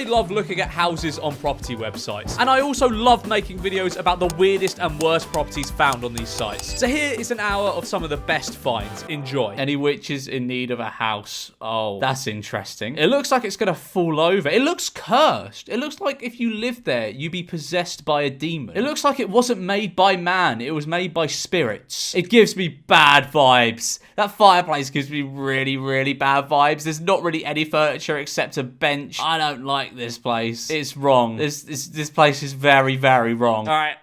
I love looking at houses on property websites. And I also love making videos about the weirdest and worst properties found on these sites. So here is an hour of some of the best finds. Enjoy. Any witches in need of a house? Oh, that's interesting. It looks like it's gonna fall over. It looks cursed. It looks like if you lived there, you'd be possessed by a demon. It looks like it wasn't made by man. It was made by spirits. It gives me bad vibes. That fireplace gives me really, really bad vibes. There's not really any furniture except a bench. I don't like this place. It's wrong. This place is very, very wrong. All right,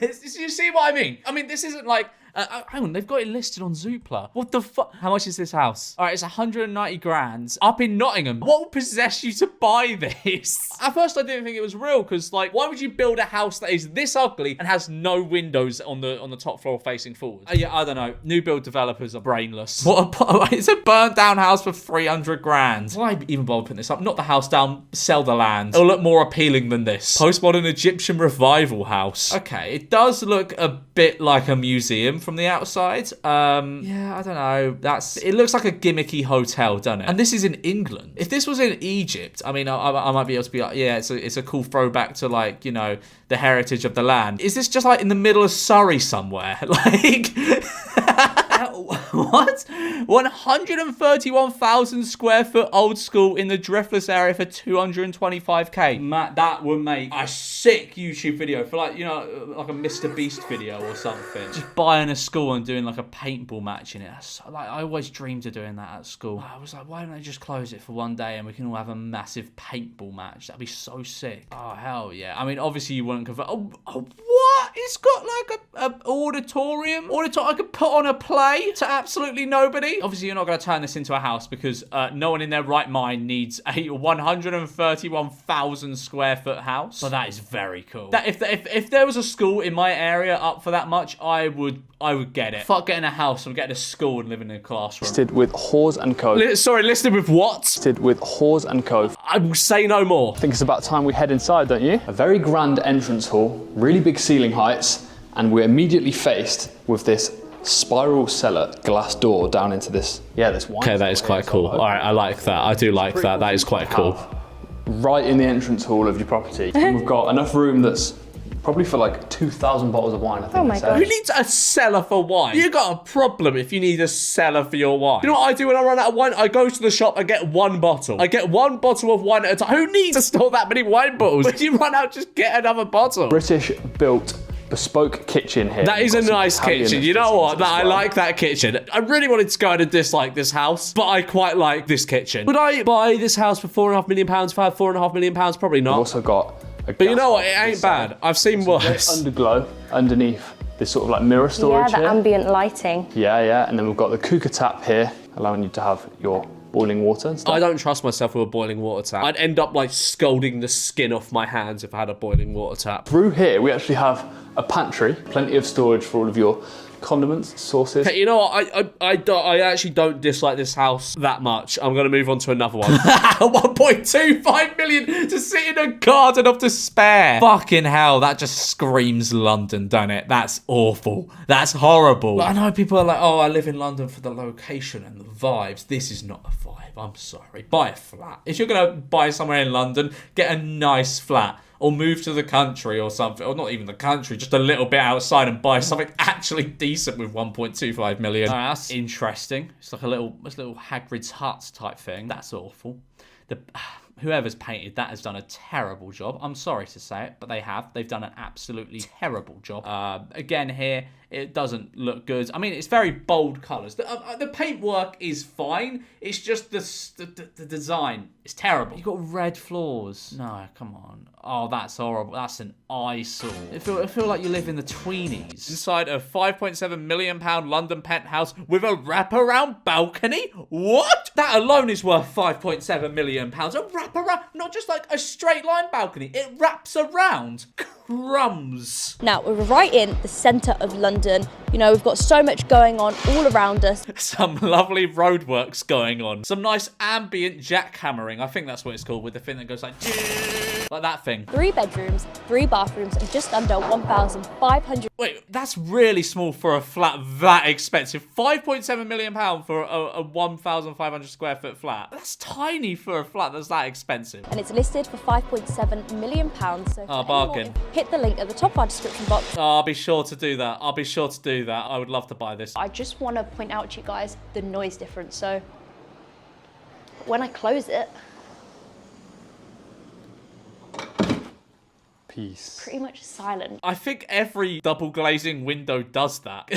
you see what I mean? I mean, this isn't like... hang on, they've got it listed on Zoopla. What the fuck? How much is this house? All right, it's 190 grand up in Nottingham. What would possess you to buy this? At first, I didn't think it was real because, like, why would you build a house that is this ugly and has no windows on the top floor facing forward? Yeah, I don't know. New build developers are brainless. It's a burnt down house for 300 grand. Why even bother putting this up? Knock the house down, sell the land. It'll look more appealing than this. Postmodern Egyptian revival house. Okay, it does look a bit like a museum from the outside. Yeah, I don't know. It looks like a gimmicky hotel, doesn't it? And this is in England. If this was in Egypt, I mean, I might be able to be like, yeah, it's a cool throwback to, like, you know, the heritage of the land. Is this just like in the middle of Surrey somewhere? Like, what? 131,000 square foot old school in the Driftless area for 225k. Matt, that would make a sick YouTube video for, like, you know, like a Mr. Beast video or something. Just buying a school and doing like a paintball match in it. Like, I always dreamed of doing that at school. I was like, why don't they just close it for one day and we can all have a massive paintball match? That'd be so sick. Oh, hell yeah. I mean, obviously you wouldn't convert. Oh, what? It's got like a auditorium. I could put on a play to absolutely nobody. Obviously, you're not going to turn this into a house because no one in their right mind needs a 131,000 square foot house. But that is very cool. That if there was a school in my area up for that much, I would get it. Fuck getting a house, I'm getting a school and living in a classroom. Listed with Whores and Co. Listed with what? Listed with Whores and Co. I will say no more. I think it's about time we head inside, don't you? A very grand entrance hall, really big ceiling heights, and we're immediately faced with this spiral cellar glass door down into this wine. Okay, that is quite cool. All right, I like that. I do like that. That is quite cool. Right in the entrance hall of your property. And we've got enough room that's probably for like 2,000 bottles of wine, I think. Oh my God. Who needs a cellar for wine? You got a problem if you need a cellar for your wine. You know what I do when I run out of wine? I go to the shop and get one bottle. I get one bottle of wine at a time. Who needs to store that many wine bottles? When you run out, just get another bottle. British built bespoke kitchen here. That is a nice kitchen. You know what? I like that kitchen. I really wanted to go and dislike this house, but I quite like this kitchen. Would I buy this house for £4.5 million if I had £4.5 million? Probably not. We've also got a But you know what? It ain't bad. I've seen worse. Underglow underneath this sort of like mirror storage here. Yeah, the ambient lighting. Yeah. And then we've got the cooker tap here, allowing you to have your boiling water and stuff. I don't trust myself with a boiling water tap. I'd end up like scalding the skin off my hands if I had a boiling water tap. Through here, we actually have a pantry, plenty of storage for all of your condiments, sauces. Hey, you know what? I actually don't dislike this house that much. I'm going to move on to another one. 1.25 million to sit in a garden of despair. Fucking hell, that just screams London, don't it? That's awful. That's horrible. But I know people are like, oh, I live in London for the location and the vibes. This is not a vibe. I'm sorry. Buy a flat. If you're going to buy somewhere in London, get a nice flat. Or move to the country or something. Or not even the country, just a little bit outside and buy something actually decent with 1.25 million. Oh, that's interesting. It's like a little Hagrid's hut type thing. That's awful. Whoever's painted that has done a terrible job. I'm sorry to say it, but they have. They've done an absolutely terrible job. Again here, it doesn't look good. I mean, it's very bold colours. The paintwork is fine. It's just the design is terrible. You've got red floors. No, come on. Oh, that's horrible. That's an eyesore. I feel like you live in the tweenies. Inside a £5.7 million London penthouse with a wraparound balcony? What? That alone is worth £5.7 million. A wraparound, not just like a straight line balcony. It wraps around. Crumbs. Now, we're right in the centre of London. You know, we've got so much going on all around us. Some lovely roadworks going on. Some nice ambient jackhammering. I think that's what it's called, with the thing that goes like that thing. 3 bedrooms, 3 bathrooms, and just under 1,500. Wait, that's really small for a flat that expensive. £5.7 million for a 1,500 square foot flat. That's tiny for a flat that's that expensive. And it's listed for £5.7 million. So bargain. Hit the link at the top of our description box. Oh, I'll be sure to do that. I'll be sure to do that. I would love to buy this. I just want to point out to you guys the noise difference. So when I close it, Peace. pretty much silent. I think every double glazing window does that.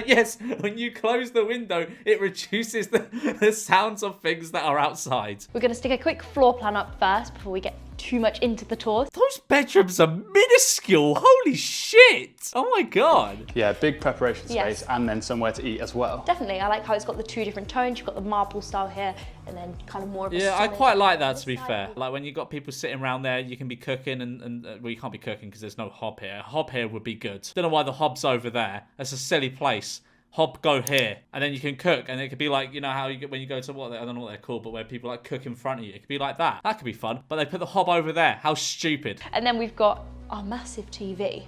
Yes, when you close the window, it reduces the sounds of things that are outside. We're going to stick a quick floor plan up first before we get too much into the tours. Those bedrooms are minuscule. Holy shit. Oh my god. Yeah, big preparation space Yes. and then somewhere to eat as well. Definitely, I like how it's got the 2 different tones. You've got the marble style here, and then kind of more of a Yeah, I solid quite like that, this to be side. fair. Like when you got people sitting around there, you can be cooking and well, you can't be cooking because there's no hob here. Hob here would be good. Don't know why the hob's over there. That's a silly place. Hob go here, and then you can cook, and it could be like, you know how you get when you go to I don't know what they're called, but where people like cook in front of you. It could be like that. That could be fun. But they put the hob over there. How stupid. And then we've got our massive TV.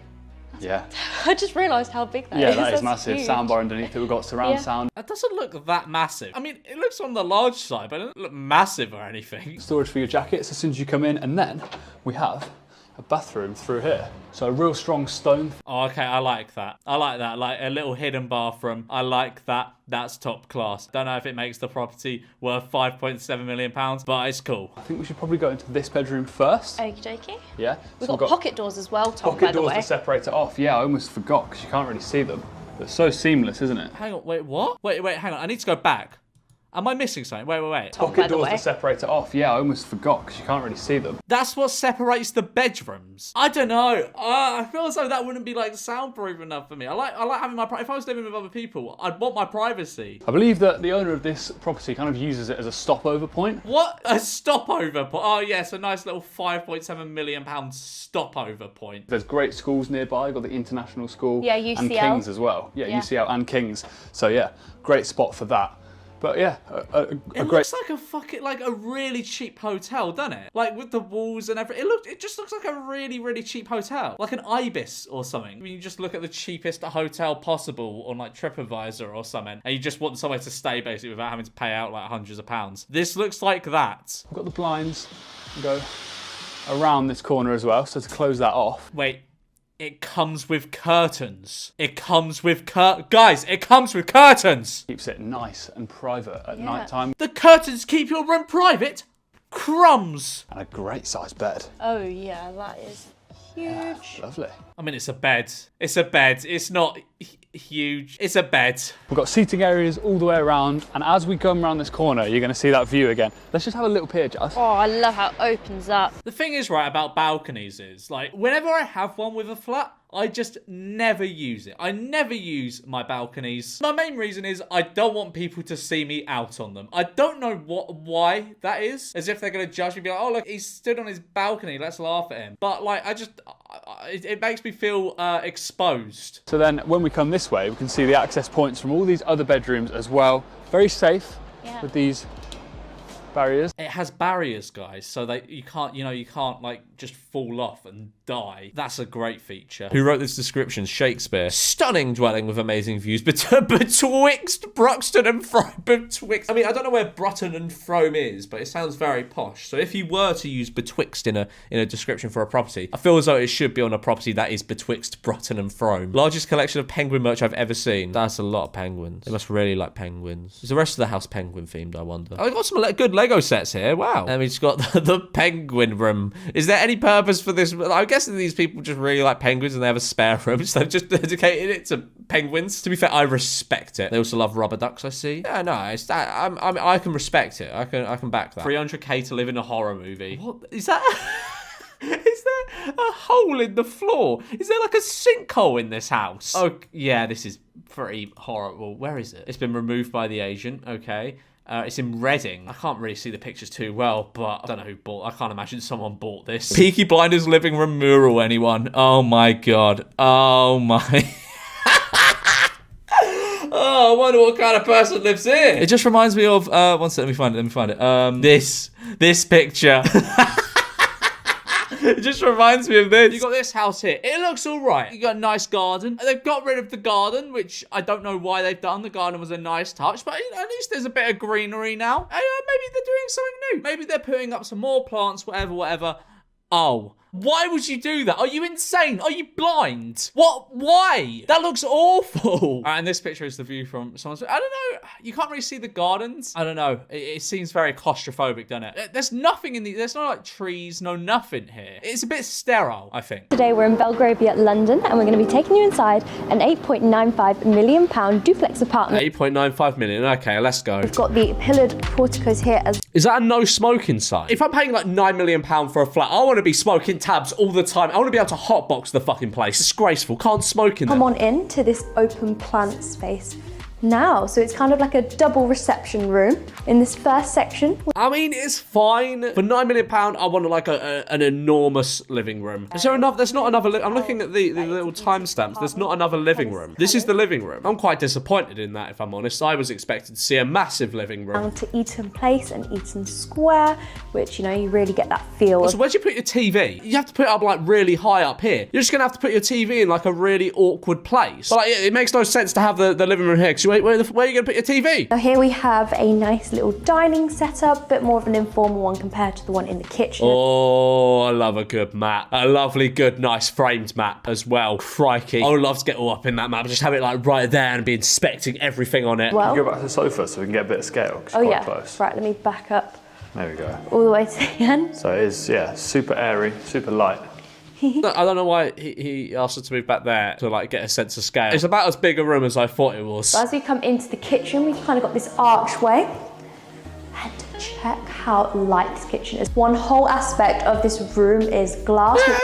Yeah. I just realised how big that is. Yeah, that is That's massive. huge. Soundbar underneath it. We've got surround Yeah. sound. That doesn't look that massive. I mean, it looks on the large side, but it doesn't look massive or anything. Storage for your jackets as soon as you come in, and then we have a bathroom through here. So a real strong stone. Oh, okay, I like that. I like that. Like a little hidden bathroom. I like that. That's top class. Don't know if it makes the property worth £5.7 million, but it's cool. I think we should probably go into this bedroom first. Okie dokie. Yeah. We've So got pocket doors as well, Tom, by pocket the doors way. to separate it off. Yeah, I almost forgot because you can't really see them. They're so seamless, isn't it? Hang on, wait, what? Wait, hang on. I need to go back. Am I missing something? Wait. Tom, by Pocket the doors way. to separate it off. Yeah, I almost forgot because you can't really see them. That's what separates the bedrooms. I don't know. I feel as though that wouldn't be like soundproof enough for me. I like having my. If I was living with other people, I'd want my privacy. I believe that the owner of this property kind of uses it as a stopover point. What a stopover point! Oh yes, a nice little £5.7 million stopover point. There's great schools nearby. Got the international school. Yeah, And UCL. King's as well. Yeah, Yeah. UCL and King's. So yeah, great spot for that. But yeah, a It great. looks like like a really cheap hotel, doesn't it? Like with the walls and everything. It just looks like a really, really cheap hotel. Like an Ibis or something. I mean, you just look at the cheapest hotel possible on like TripAdvisor or something, and you just want somewhere to stay basically without having to pay out like hundreds of pounds. This looks like that. We've got the blinds go around this corner as well. So to close that off. Wait. It comes with curtains. It comes with guys, it comes with curtains. Keeps it nice and private at Yeah. night time. The curtains keep your room private. Crumbs. And a great sized bed. Oh yeah, that is huge. Lovely. I mean, it's a bed. It's a bed. It's not huge. It's a bed. We've got seating areas all the way around, and as we come around this corner, you're going to see that view again. Let's just have a little peer, Jazz. Oh, I love how it opens up. The thing is, right, about balconies is, like, whenever I have one with a flat, I just never use it. I never use my balconies. My main reason is I don't want people to see me out on them. I don't know why that is. As if they're going to judge me, be like, oh, look, he stood on his balcony, let's laugh at him. But, like, it makes me feel exposed. So then when we come this way, we can see the access points from all these other bedrooms as well. Very safe Yeah. with these barriers. It has barriers, guys, so that you can't like just fall off and die. That's a great feature. Who wrote this description? Shakespeare. Stunning dwelling with amazing views betwixt Bruxton and Frome. Betwixt. I mean, I don't know where Brutton and Frome is, but it sounds very posh. So if you were to use betwixt in a description for a property, I feel as though it should be on a property that is betwixt Brutton and Frome. Largest collection of penguin merch I've ever seen. That's a lot of penguins. They must really like penguins. Is the rest of the house penguin themed, I wonder? Oh, I got some good Lego sets here. Wow. And we've got the penguin room. Is there any purpose for this? I'm guessing these people just really like penguins and they have a spare room, so they've just dedicated it to penguins. To be fair, I respect it. They also love rubber ducks, I see. Yeah, no, I can respect it. I can back that. 300k to live in a horror movie. What is that? Is there a hole in the floor? Is there like a sinkhole in this house? Oh, yeah, this is pretty horrible. Where is it? It's been removed by the agent. Okay. It's in Reading. I can't really see the pictures too well, but I don't know who bought. I can't imagine someone bought this. Peaky Blinders living room mural, anyone? Oh my god. Oh my. Oh, I wonder what kind of person lives here. It just reminds me of, one second, let me find it. This picture. It just reminds me of this. You got this house here. It looks all right. You got a nice garden. They've got rid of the garden, which I don't know why they've done. The garden was a nice touch, but at least there's a bit of greenery now. Maybe they're doing something new. Maybe they're putting up some more plants, whatever. Oh. Why would you do that? Are you insane? Are you blind? What? Why? That looks awful. And this picture is the view from someone's... I don't know. You can't really see the gardens. I don't know. It seems very claustrophobic, doesn't it? There's nothing in the... There's no, like, trees, no nothing here. It's a bit sterile, I think. Today we're in Belgravia, London, and we're going to be taking you inside an £8.95 million duplex apartment. 8.95 million. Okay, let's go. We've got the pillared porticos here as... Is that a no smoking sign? If I'm paying like £9 million for a flat, I want to be smoking tabs all the time. I want to be able to hotbox the fucking place. Disgraceful. Can't smoke in there. Come on in to this open plant space now. So it's kind of like a double reception room in this first section. I mean, it's fine. For £9 million, I want like an enormous living room. Is there enough? There's not another. I'm looking at the little timestamps. There's not another living room. This is the living room. I'm quite disappointed in that, if I'm honest. I was expected to see a massive living room. Down to Eaton Place and Eaton Square, which, you know, you really get that feel. So where'd you put your TV? You have to put it up like really high up here. You're just gonna have to put your TV in like a really awkward place. But like, it makes no sense to have the living room here. Where are you going to put your TV? Now here we have a nice little dining setup, a bit more of an informal one compared to the one in the kitchen. Oh, I love a good map. A lovely, good, nice framed map as well. Crikey. I would love to get all up in that map. Just have it like right there and be inspecting everything on it. Well, Go back to the sofa so we can get a bit of scale. oh yeah, close. Right, let me back up. There we go. All the way to the end. So it is, yeah, super airy, super light. I don't know why he asked us to move back there to like get a sense of scale. It's about as big a room as I thought it was. So as we come into the kitchen, we've kind of got this archway. And check how light this kitchen is. One whole aspect of this room is glass. Yeah,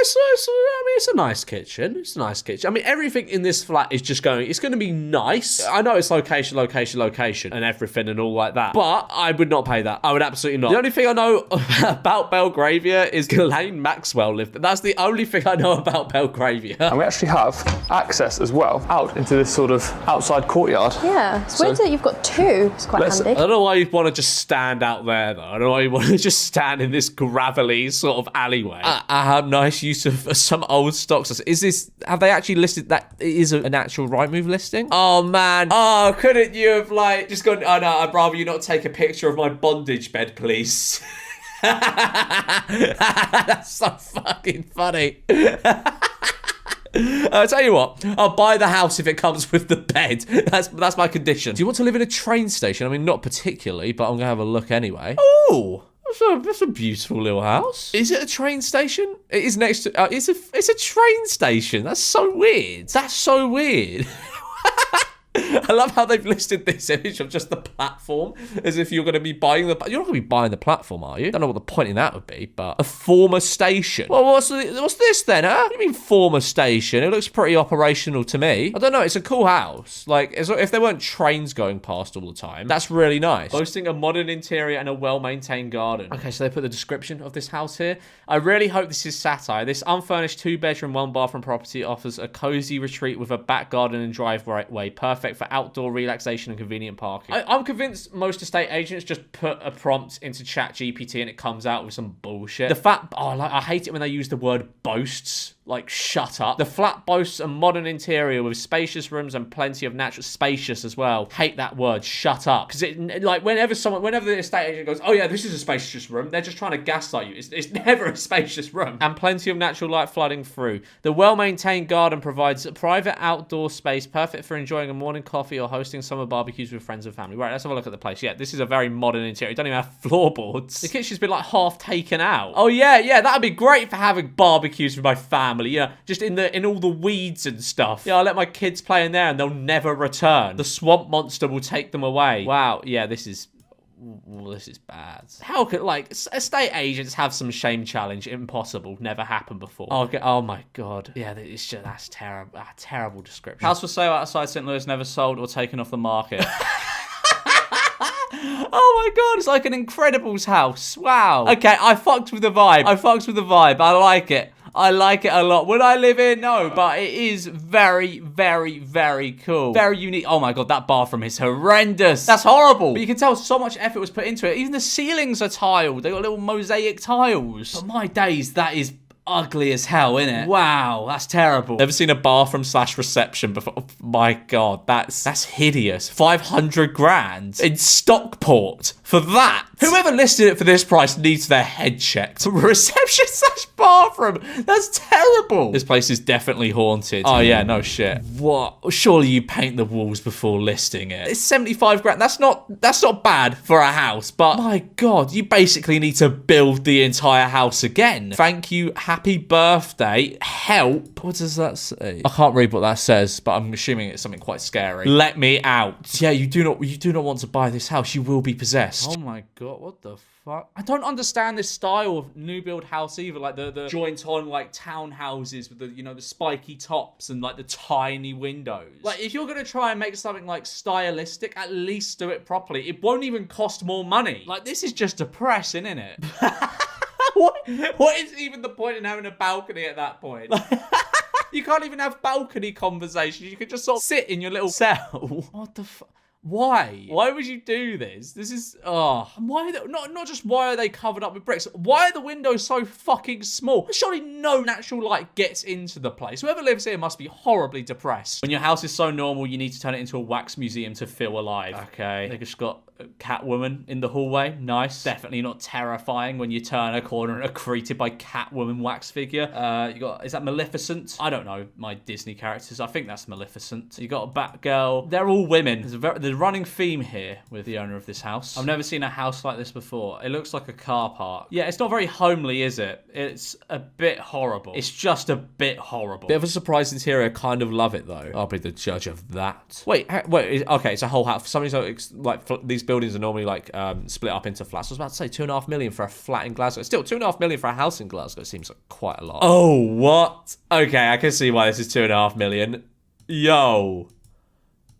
it's a nice kitchen. It's a nice kitchen. I mean, everything in this flat is just going, it's going to be nice. I know it's location, and everything and all like that. But I would not pay that. I would absolutely not. The only thing I know about Belgravia is Ghislaine Maxwell lived there. That's the only thing I know about Belgravia. And we actually have access as well out into this sort of outside courtyard. Yeah, it's weird that you've got two. It's quite handy. I don't know why you'd want to just stand out there, though. I don't know why you want to just stand in this gravelly sort of alleyway. I have nice use of some old stocks. Have they actually listed that it is an actual Rightmove listing? Oh, man. Oh, couldn't you have, like, just gone, oh, no, I'd rather you not take a picture of my bondage bed, please. That's so fucking funny. I'll tell you what, I'll buy the house if it comes with the bed. That's my condition. Do you want to live in a train station? I mean, not particularly, but I'm going to have a look anyway. Oh, that's a beautiful little house. Is it a train station? It is next to... it's a train station. That's so weird. I love how they've listed this image of just the platform as if you're going to be buying the... You're not going to be buying the platform, are you? Don't know what the point in that would be, but a former station. Well, what's this then, huh? What do you mean former station? It looks pretty operational to me. I don't know. It's a cool house. Like, if there weren't trains going past all the time, that's really nice. Boasting a modern interior and a well-maintained garden. Okay, so they put the description of this house here. I really hope this is satire. This unfurnished 2-bedroom, 1-bathroom property offers a cozy retreat with a back garden and driveway, perfect for outdoor relaxation and convenient parking. I'm convinced most estate agents just put a prompt into ChatGPT and it comes out with some bullshit. The fact, I hate it when they use the word boasts. Like, shut up. The flat boasts a modern interior with spacious rooms and plenty of natural... Spacious as well. Hate that word. Shut up. Because whenever the estate agent goes, oh yeah, this is a spacious room, they're just trying to gaslight you. It's never a spacious room. And plenty of natural light flooding through. The well-maintained garden provides a private outdoor space perfect for enjoying a morning coffee or hosting summer barbecues with friends and family. Right, let's have a look at the place. Yeah, this is a very modern interior. It don't even have floorboards. The kitchen's been like half taken out. Oh yeah, that'd be great for having barbecues with my family. Yeah, just in all the weeds and stuff. Yeah, I'll let my kids play in there and they'll never return. The swamp monster will take them away. Wow, yeah, this is bad. How could, like, estate agents have some shame challenge? Impossible. Never happened before. Oh my god. Yeah, that's terrible. Terrible description. House for sale outside St. Louis, never sold or taken off the market. Oh my god, it's like an Incredibles house. Wow. Okay, I fucked with the vibe. I like it. I like it a lot. Would I live here? No, but it is very, very, very cool. Very unique. Oh my god, that bathroom is horrendous. That's horrible. But you can tell so much effort was put into it. Even the ceilings are tiled. They got little mosaic tiles. But my days, that is ugly as hell, innit? Wow, that's terrible. Never seen a bathroom / reception before. Oh, my god, that's hideous. 500 grand in Stockport for that. Whoever listed it for this price needs their head checked. Reception / bathroom. That's terrible. This place is definitely haunted. Oh yeah, no shit. What? Surely you paint the walls before listing it. It's 75 grand. That's not bad for a house, but my god, you basically need to build the entire house again. Thank you. Happy birthday. Help. What does that say? I can't read what that says, but I'm assuming it's something quite scary. Let me out. Yeah, you do not want to buy this house. You will be possessed. Oh my god, what the fuck? I don't understand this style of new build house either. Like the joint on like townhouses with the, you know, the spiky tops and like the tiny windows. Like if you're gonna try and make something like stylistic, at least do it properly. It won't even cost more money. Like this is just depressing, isn't it? What is even the point in having a balcony at that point? You can't even have balcony conversations. You could just sort of sit in your little cell. What the fuck? Why? Why would you do this? This is, and why are they, not just why are they covered up with bricks? Why are the windows so fucking small? Surely no natural light gets into the place. Whoever lives here must be horribly depressed. When your house is so normal, you need to turn it into a wax museum to feel alive. Okay. They just got a Catwoman in the hallway. Nice. Definitely not terrifying when you turn a corner and are greeted by Catwoman wax figure. You got, is that Maleficent? I don't know my Disney characters. I think that's Maleficent. You got a Batgirl. They're all women. There's a running theme here with the owner of this house. I've never seen a house like this before. It looks like a car park. Yeah, it's not very homely, is it? It's a bit horrible. It's just a bit horrible. Bit of a surprise interior. Kind of love it though. I'll be the judge of that. Wait. Okay, it's a whole house. For some reason, like these buildings are normally like split up into flats. I was about to say 2.5 million for a flat in Glasgow. Still, 2.5 million for a house in Glasgow seems like quite a lot. Oh, what? Okay, I can see why this is 2.5 million. Yo.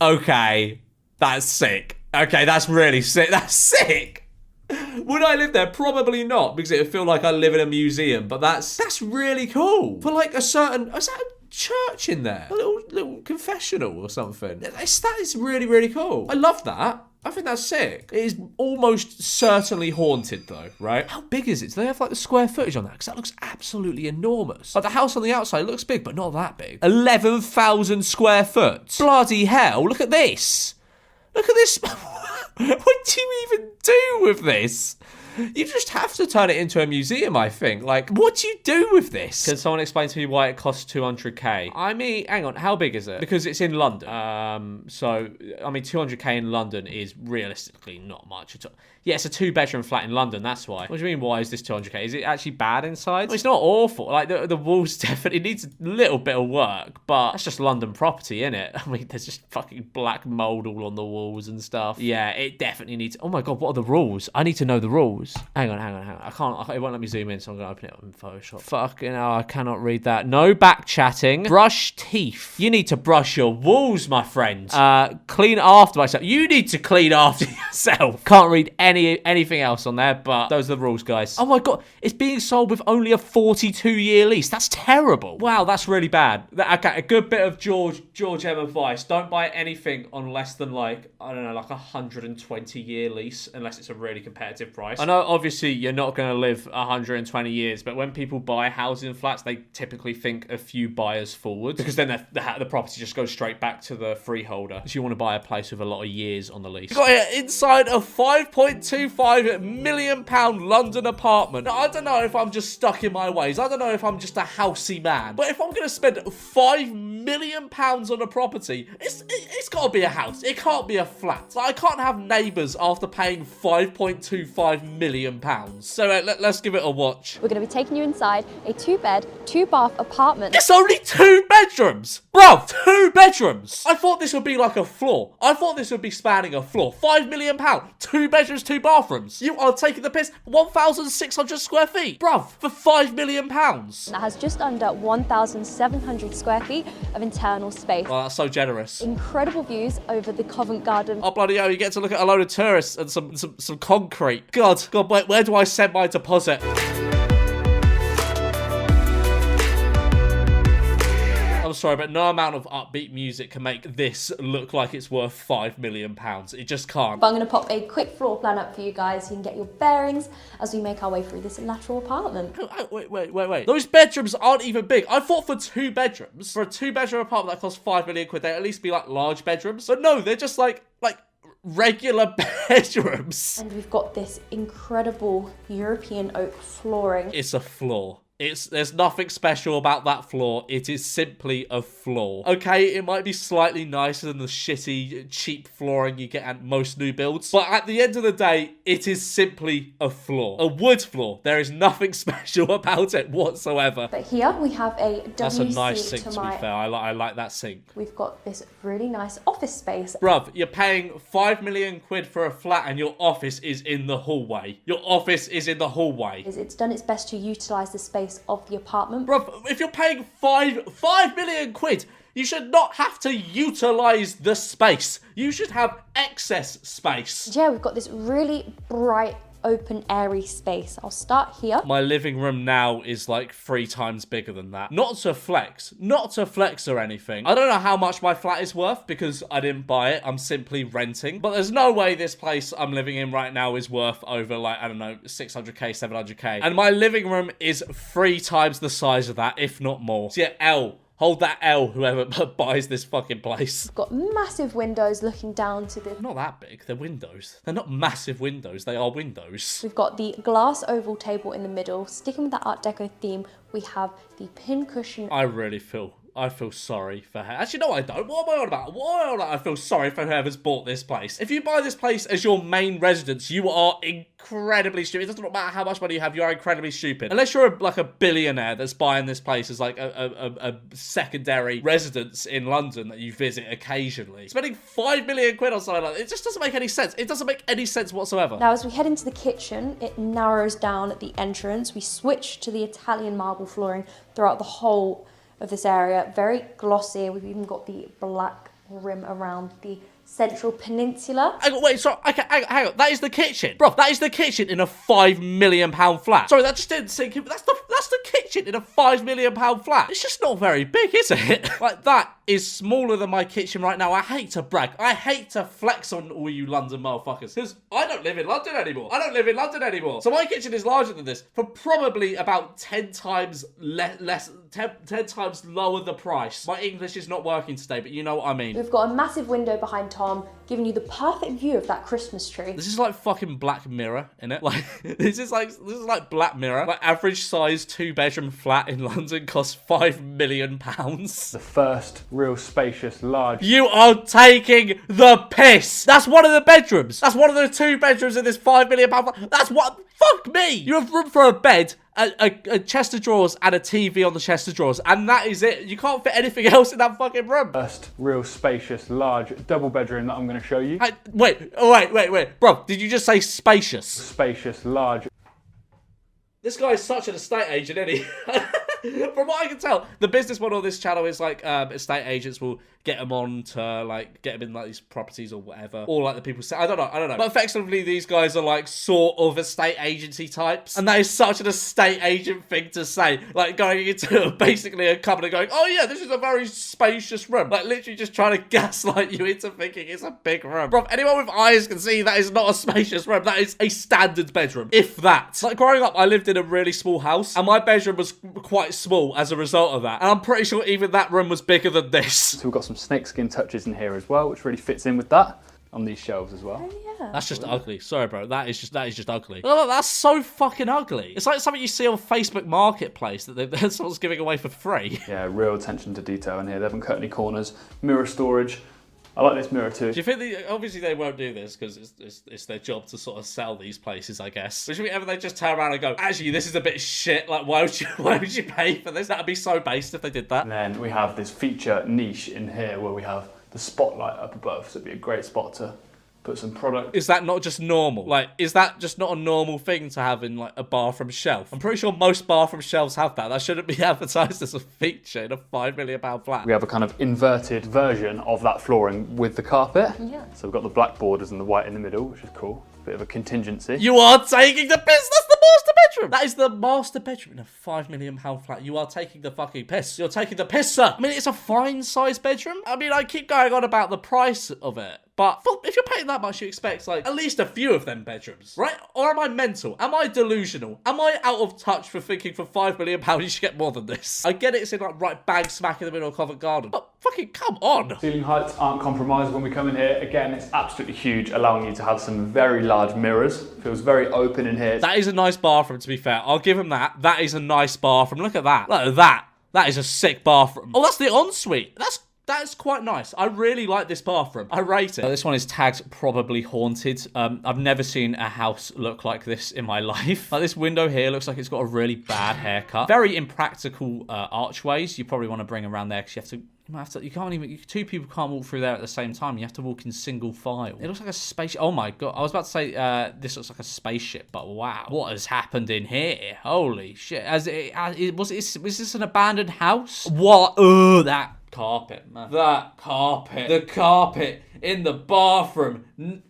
Okay. That's sick. Okay, that's really sick. That's sick. Would I live there? Probably not, because it would feel like I live in a museum. But that's really cool. For like is that a church in there? A little confessional or something. That is really, really cool. I love that. I think that's sick. It is almost certainly haunted though, right? How big is it? Do they have like the square footage on that? Because that looks absolutely enormous. Like the house on the outside looks big, but not that big. 11,000 square foot. Bloody hell, look at this. Look at this. What do you even do with this? You just have to turn it into a museum, I think. Like, what do you do with this? Can someone explain to me why it costs 200k? I mean, hang on, how big is it? Because it's in London. So, I mean, 200k in London is realistically not much at all. Yeah, it's a 2-bedroom flat in London, that's why. What do you mean, why is this 200k? Is it actually bad inside? Well, it's not awful. Like, the walls definitely needs a little bit of work, but that's just London property, innit? I mean, there's just fucking black mold all on the walls and stuff. Yeah, it definitely needs... Oh my god, what are the rules? I need to know the rules. Hang on. It won't let me zoom in, so I'm going to open it up in Photoshop. Fucking hell, I cannot read that. No back chatting. Brush teeth. You need to brush your walls, my friend. Clean after myself. You need to clean after yourself. Can't read anything else on there, but those are the rules, guys. Oh my god, it's being sold with only a 42-year lease. That's terrible. Wow, that's really bad. Okay, a good bit of George M advice. Don't buy anything on less than like, I don't know, like a 120-year lease, unless it's a really competitive price. I know, obviously, you're not going to live 120 years, but when people buy housing flats, they typically think a few buyers forward, because then the property just goes straight back to the freeholder. So you want to buy a place with a lot of years on the lease. Got it inside a 5.25 million pound London apartment. Now, I don't know if I'm just stuck in my ways. I don't know if I'm just a housey man. But if I'm going to spend 5 million pounds on a property, it's got to be a house. It can't be a flat. Like, I can't have neighbours after paying 5.25 million pounds. So let's give it a watch. We're going to be taking you inside a 2-bed, 2-bath apartment. It's only 2 bedrooms! Bro, 2 bedrooms! I thought this would be like a floor. I thought this would be spanning a floor. 5 million pounds, 2 bedrooms, 2 bathrooms. You are taking the piss. 1,600 square feet. Bruv, for 5 million pounds. That has just under 1,700 square feet, of internal space. Oh, that's so generous. Incredible views over the Covent Garden. Oh, bloody hell, you get to look at a load of tourists and some concrete. God, where do I send my deposit? I'm sorry, but no amount of upbeat music can make this look like it's worth £5 million. It just can't. But I'm going to pop a quick floor plan up for you guys so you can get your bearings as we make our way through this lateral apartment. Wait. Those bedrooms aren't even big. I thought for 2 bedrooms, for a 2-bedroom apartment that costs £5 million, they'd at least be like large bedrooms. But no, they're just like regular bedrooms. And we've got this incredible European oak flooring. It's a floor. There's nothing special about that floor. It is simply a floor. Okay, it might be slightly nicer than the shitty, cheap flooring you get at most new builds. But at the end of the day, it is simply a floor. A wood floor. There is nothing special about it whatsoever. But here we have a WC. That's a nice sink, to be fair. I like that sink. We've got this really nice office space. Bruv, you're paying £5 million for a flat and your office is in the hallway. Your office is in the hallway. It's done its best to utilise the space of the apartment. Bruv, if you're paying £5 million, you should not have to utilise the space. You should have excess space. Yeah, we've got this really bright, open, airy space. I'll start here. My living room now is like 3 times bigger than that. Not to flex or anything. I don't know how much my flat is worth because I didn't buy it. I'm simply renting. But there's no way this place I'm living in right now is worth over like, I don't know, 600k, 700k. And my living room is 3 times the size of that, if not more. So yeah, L. Hold that L, whoever buys this fucking place. We've got massive windows looking down to the... They're not that big. They're windows. They're not massive windows. They are windows. We've got the glass oval table in the middle. Sticking with that Art Deco theme, we have the pin cushion. I feel sorry for her. Actually, no, I don't. What am I on about? I feel sorry for whoever's bought this place. If you buy this place as your main residence, you are incredibly stupid. It doesn't matter how much money you have, you are incredibly stupid. Unless you're like a billionaire that's buying this place as like a secondary residence in London that you visit occasionally. Spending £5 million on something like that, it just doesn't make any sense. It doesn't make any sense whatsoever. Now, as we head into the kitchen, it narrows down at the entrance. We switch to the Italian marble flooring throughout the whole of this area. Very glossy. We've even got the black rim around the central peninsula. Wait, sorry, hang on. That is the kitchen. Bro, that is the kitchen in a £5 million flat. Sorry, that just didn't sink in. That's the kitchen in a £5 million flat. It's just not very big, is it? Like, that is smaller than my kitchen right now. I hate to brag. I hate to flex on all you London motherfuckers, because I don't live in London anymore. So my kitchen is larger than this for probably about 10 times less, 10 times lower the price. My English is not working today, but you know what I mean. We've got a massive window behind Tom, giving you the perfect view of that Christmas tree. This is like fucking Black Mirror, innit? Like, this is like Black Mirror. My average size 2-bedroom flat in London costs £5 million. The first real spacious, large... You are taking the piss! That's one of the bedrooms! That's one of the 2 bedrooms in this £5 million flat. That's what... Fuck me! You have room for a bed, a chest of drawers, and a TV on the chest of drawers, and that is it. You can't fit anything else in that fucking room. First real spacious, large, double bedroom that I'm going to show you. Wait. Bro, did you just say spacious? Spacious, large. This guy is such an estate agent, isn't he? From what I can tell, the business model of this channel is like estate agents will get them on to like get them in like these properties or whatever, or like the people say, I don't know. But effectively, these guys are like sort of estate agency types, and that is such an estate agent thing to say. Like going into basically a company going, oh yeah, this is a very spacious room, like literally just trying to gaslight you into thinking it's a big room. Bro, anyone with eyes can see that is not a spacious room. That is a standard bedroom, if that. Like growing up, I lived in a really small house, and my bedroom was quite small as a result of that, and I'm pretty sure even that room was bigger than this. So we've got some snakeskin touches in here as well, which really fits in with that on these shelves as well. Oh, yeah. That's just ugly. Sorry, bro. That is just ugly. Oh, that's so fucking ugly. It's like something you see on Facebook Marketplace that someone's giving away for free. Yeah, real attention to detail in here. They haven't cut any corners. Mirror storage. I like this mirror too. Do you think obviously they won't do this because it's their job to sort of sell these places, I guess. Which ever they just turn around and go, actually, this is a bit shit. Like, why would you pay for this? That'd be so based if they did that. And then we have this feature niche in here where we have the spotlight up above, so it'd be a great spot to put some product. Is that not just normal? Like, is that just not a normal thing to have in, like, a bathroom shelf? I'm pretty sure most bathroom shelves have that. That shouldn't be advertised as a feature in a £5 million flat. We have a kind of inverted version of that flooring with the carpet. Yeah. So we've got the black borders and the white in the middle, which is cool. Bit of a contingency. You are taking the piss. That's the master bedroom. That is the master bedroom in a £5 million flat. You are taking the fucking piss. You're taking the piss, sir. I mean, it's a fine size bedroom. I mean, I keep going on about the price of it. But if you're paying that much, you expect, like, at least a few of them bedrooms, right? Or am I mental? Am I delusional? Am I out of touch for thinking for £5 million you should get more than this? I get it, it's in, like, right bang smack in the middle of Covent Garden. But fucking come on. Ceiling heights aren't compromised when we come in here. Again, it's absolutely huge, allowing you to have some very large mirrors. Feels very open in here. That is a nice bathroom, to be fair. I'll give him that. That is a nice bathroom. Look at that. Look at that. That is a sick bathroom. Oh, that's the ensuite. That's quite nice. I really like this bathroom. I rate it. This one is tagged probably haunted. I've never seen a house look like this in my life. Like, this window here looks like it's got a really bad haircut. Very impractical archways. You probably want to bring around there because two people can't walk through there at the same time. You have to walk in single file. It looks like a spaceship. Oh my God. I was about to say this looks like a spaceship, but wow. What has happened in here? Holy shit. Was this an abandoned house? What? Oh, that carpet, man. That carpet. The carpet in the bathroom.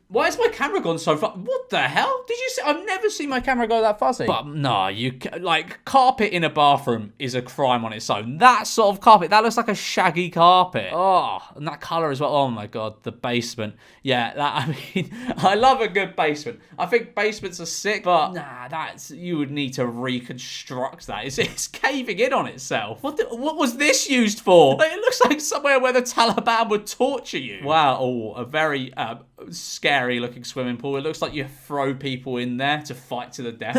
Why has my camera gone so far? What the hell? Did you see? I've never seen my camera go that fuzzy. But no, like, carpet in a bathroom is a crime on its own. That sort of carpet, that looks like a shaggy carpet. Oh, and that colour as well. Oh my God, the basement. Yeah, I mean, I love a good basement. I think basements are sick, but nah, you would need to reconstruct that. It's caving in on itself. What was this used for? Like, it looks like somewhere where the Taliban would torture you. Wow, a very scary looking swimming pool. It looks like you throw people in there to fight to the death.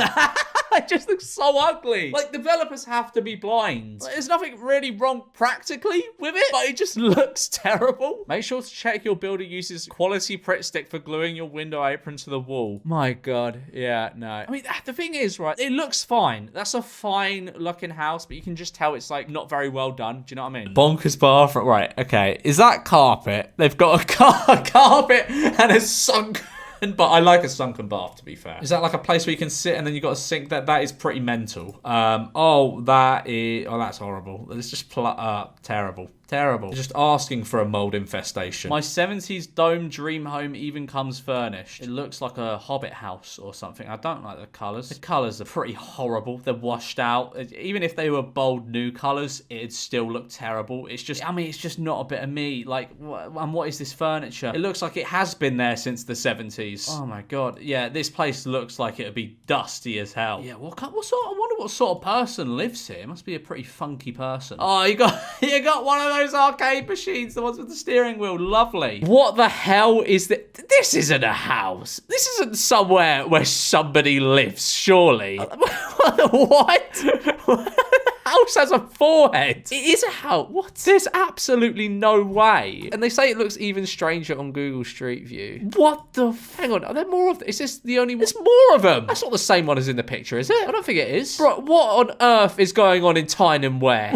It just looks so ugly. Like, developers have to be blind. Like, there's nothing really wrong practically with it, but it just looks terrible. Make sure to check your builder uses quality Pritt stick for gluing your window apron to the wall. My God. Yeah, no. I mean, the thing is, right, it looks fine. That's a fine looking house, but you can just tell it's, like, not very well done. Do you know what I mean? Bonkers bathroom. Right, okay. Is that carpet? They've got a carpet and a sunk. But I like a sunken bath, to be fair. Is that like a place where you can sit and then you got a sink? That is pretty mental. That's horrible. It's just terrible. Terrible. Just asking for a mold infestation. My 70s dome dream home even comes furnished. It looks like a Hobbit house or something. I don't like the colours. The colours are pretty horrible. They're washed out. Even if they were bold new colours, it'd still look terrible. It's just not a bit of me. Like, and what is this furniture? It looks like it has been there since the 70s. Oh my God. Yeah, this place looks like it'd be dusty as hell. Yeah, I wonder what sort of person lives here. It must be a pretty funky person. Oh, you got one of those arcade machines, the ones with the steering wheel. Lovely. What the hell is this? This isn't a house. This isn't somewhere where somebody lives, surely. What? House has a forehead. It is a house. What? There's absolutely no way. And they say it looks even stranger on Google Street View. What the? Hang on. Are there more of them? Is this the only one? There's more of them. That's not the same one as in the picture, is it? I don't think it is. Bro, what on earth is going on in Tyne and Ware?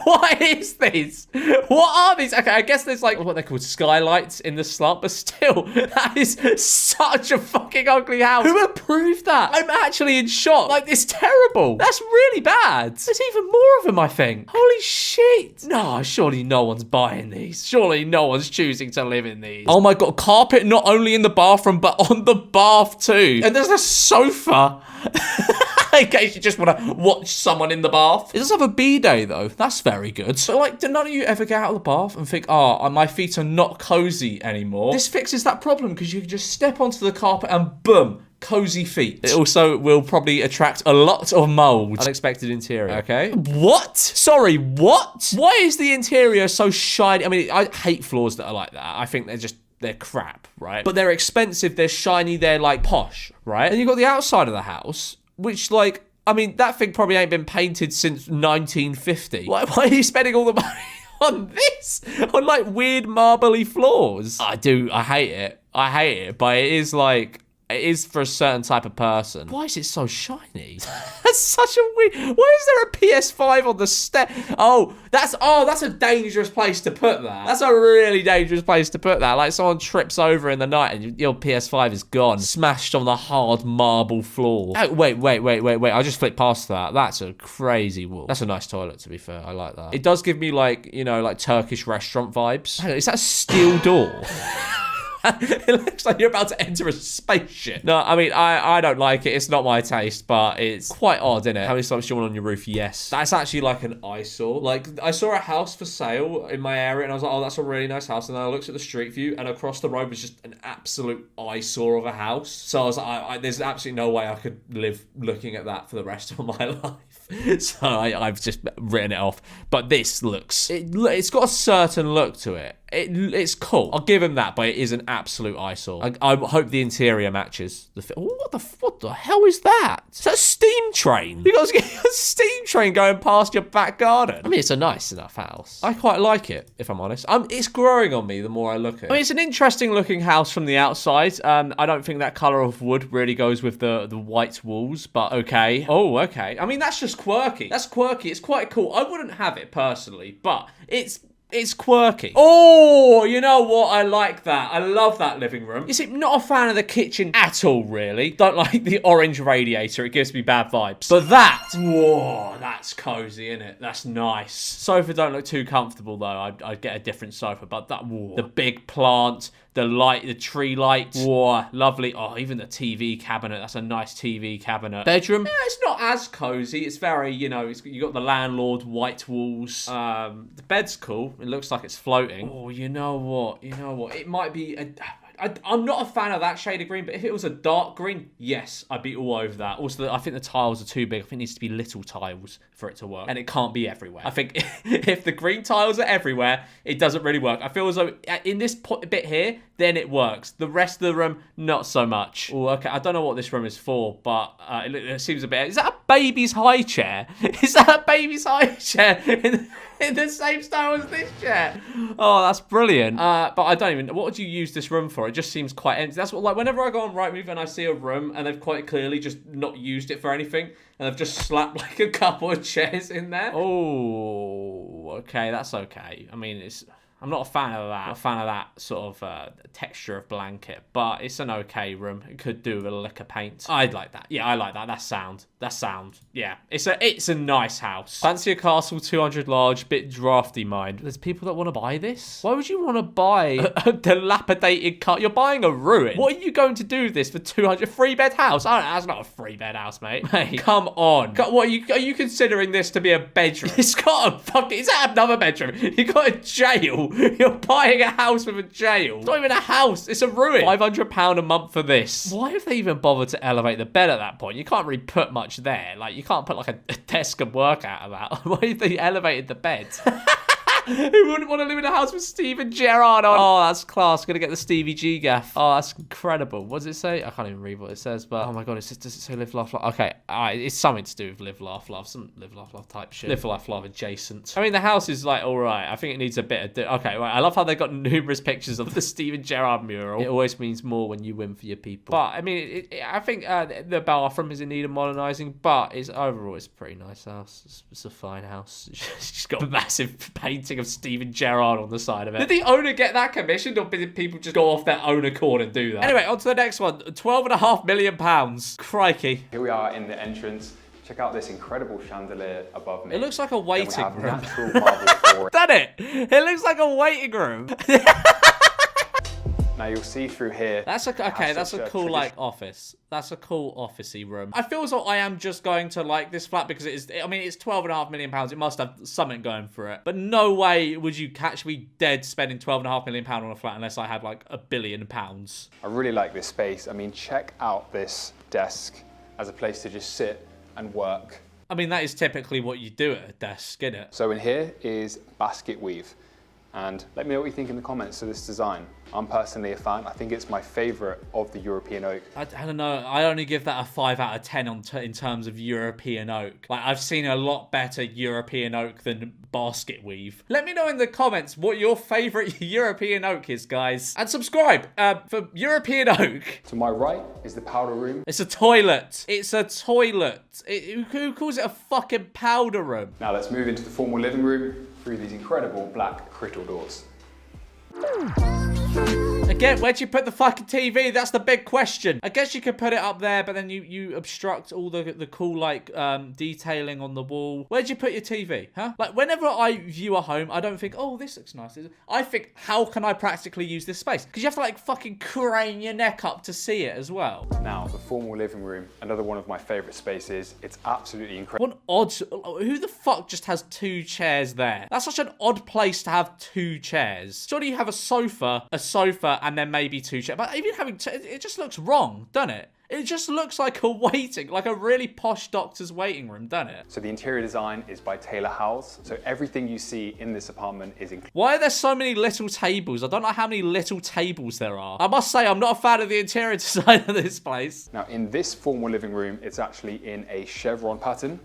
What is this? What are these? Okay, I guess there's like what they're called skylights in the slump, but still, that is such a fucking ugly house. Who approved that? I'm actually in shock. Like, it's terrible. That's really bad. There's even more of them, I think. Holy shit. No, surely no one's buying these. Surely no one's choosing to live in these. Oh my God, carpet not only in the bathroom, but on the bath too. And there's a sofa. In case you just want to watch someone in the bath. It does have a bidet though. That's very good. So, like, do none of you ever get out of the bath and think, my feet are not cozy anymore? This fixes that problem because you can just step onto the carpet and boom, cozy feet. It also will probably attract a lot of mold. Unexpected interior. Okay. What? Sorry, what? Why is the interior so shiny? I mean, I hate floors that are like that. I think they're crap, right? But they're expensive, they're shiny, they're like posh, right? And you've got the outside of the house, which, like, I mean, that thing probably ain't been painted since 1950. Why are you spending all the money on this? On, like, weird marbly floors? I hate it. But it is, like, It is for a certain type of person. Why is it so shiny? That's such a weird... Why is there a PS5 on the step? Oh, that's a dangerous place to put that. That's a really dangerous place to put that. Like someone trips over in the night and your PS5 is gone. Smashed on the hard marble floor. Oh, wait. I just flipped past that. That's a crazy wall. That's a nice toilet, to be fair. I like that. It does give me like, you know, like Turkish restaurant vibes. Hang on, is that a steel door? It looks like you're about to enter a spaceship. No, I mean, I don't like it. It's not my taste, but it's quite odd, isn't it? How many slumps do you want on your roof? Yes. That's actually like an eyesore. Like, I saw a house for sale in my area, and I was like, oh, that's a really nice house. And then I looked at the street view, and across the road was just an absolute eyesore of a house. So I was like, there's absolutely no way I could live looking at that for the rest of my life. So I've just written it off. But this looks... It's got a certain look to it. It's cool. I'll give him that, but it is an absolute eyesore. I hope the interior matches the fit. What the hell is that? Is that a steam train? You got a steam train going past your back garden. I mean, it's a nice enough house. I quite like it, if I'm honest. It's growing on me the more I look at it. I mean, it's an interesting looking house from the outside. I don't think that colour of wood really goes with the white walls, but okay. Oh, okay. I mean, that's just quirky. That's quirky. It's quite cool. I wouldn't have it personally, but it's quirky. Oh, you know what? I like that. I love that living room. You see, not a fan of the kitchen at all, really. Don't like the orange radiator. It gives me bad vibes. But that, whoa, that's cozy, isn't it? That's nice. Sofa don't look too comfortable, though. I'd get a different sofa, but that, whoa. The big plant, the light, the tree light. Whoa, lovely. Oh, even the TV cabinet. That's a nice TV cabinet. Bedroom. Yeah, it's not as cozy. It's very, you know, you got the landlord white walls. The bed's cool. It looks like it's floating. Oh, you know what? It might be I'm not a fan of that shade of green, but if it was a dark green, yes, I'd be all over that. Also, I think the tiles are too big. I think it needs to be little tiles for it to work, and it can't be everywhere. I think if the green tiles are everywhere, it doesn't really work. I feel as though in this bit here, then it works. The rest of the room, not so much. Oh, okay. I don't know what this room is for, but it seems a bit... Is that a baby's high chair? Is that a baby's high chair in the same style as this chair? Oh, that's brilliant. But I don't even... What would you use this room for? It just seems quite empty. That's what, like, whenever I go on Rightmove and I see a room and they've quite clearly just not used it for anything, and they've just slapped like a couple of chairs in there. Oh, okay, that's okay. I mean, I'm not a fan of that. I'm not a fan of that sort of texture of blanket, but it's an okay room. It could do with a lick of paint. I'd like that. Yeah, I like that. That's sound. Yeah, it's a nice house. Fancy a castle, 200 large, bit drafty mind. There's people that want to buy this. Why would you want to buy a dilapidated car? You're buying a ruin. What are you going to do with this for 200? 3-bed house? Oh, that's not a 3-bed house, mate. Mate, come on. What are you considering this to be a bedroom? It's got a fucking... Is that another bedroom? You got a jail. You're buying a house with a jail. It's not even a house. It's a ruin. £500 a month for this. Why have they even bothered to elevate the bed at that point? You can't really put much there. Like, you can't put like a desk and work out of that. Why have they elevated the bed? Who wouldn't want to live in a house with Steven Gerrard on? Oh, that's class. Gonna get the Stevie G gaff. Oh, that's incredible. What does it say? I can't even read what it says, but oh my god, does it say live, laugh, love? Okay, it's something to do with live, laugh, love. Some live, laugh, love type shit. Live, laugh, love adjacent. I mean, the house is like all right. I think it needs a bit of... Okay, right. I love how they got numerous pictures of the Steven Gerrard mural. It always means more when you win for your people. But I mean, I think the bathroom is in need of modernising, but overall it's a pretty nice house. It's a fine house. It's just got a massive painting of Steven Gerrard on the side of it. Did the owner get that commissioned, or did people just go off their own accord and do that? Anyway, on to the next one. £12.5 million. Crikey. Here we are in the entrance. Check out this incredible chandelier above me. It looks like a waiting room. Natural marble flooring. Done it? It looks like a waiting room. Now you'll see through here. That's a cool like office. That's a cool officey room. I feel as though I am just going to like this flat because it's £12.5 million. It must have something going for it. But no way would you catch me dead spending £12.5 million on a flat unless I had like £1 billion. I really like this space. I mean, check out this desk as a place to just sit and work. I mean, that is typically what you do at a desk, isn't it? So in here is basket weave. And let me know what you think in the comments of this design. I'm personally a fan. I think it's my favourite of the European oak. I don't know. I only give that a 5 out of 10 in terms of European oak. Like, I've seen a lot better European oak than basket weave. Let me know in the comments what your favourite European oak is, guys. And subscribe for European oak. To my right is the powder room. It's a toilet. It's a toilet. Who calls it a fucking powder room? Now let's move into the formal living room through these incredible black crystal doors. Again, where'd you put the fucking TV? That's the big question. I guess you could put it up there, but then you obstruct all the cool, like, detailing on the wall. Where'd you put your TV, huh? Like, whenever I view a home, I don't think, oh, this looks nice. I think, how can I practically use this space? Because you have to, like, fucking crane your neck up to see it as well. Now, the formal living room, another one of my favourite spaces. It's absolutely incredible. What an odd... Who the fuck just has 2 chairs there? That's such an odd place to have 2 chairs. Surely you have a sofa, and then maybe 2 chairs. But even having it just looks wrong, doesn't it? It just looks like a really posh doctor's waiting room, doesn't it? So the interior design is by Taylor Howells. So everything you see in this apartment is included. Why are there so many little tables? I don't know how many little tables there are. I must say, I'm not a fan of the interior design of this place. Now, in this formal living room, it's actually in a chevron pattern.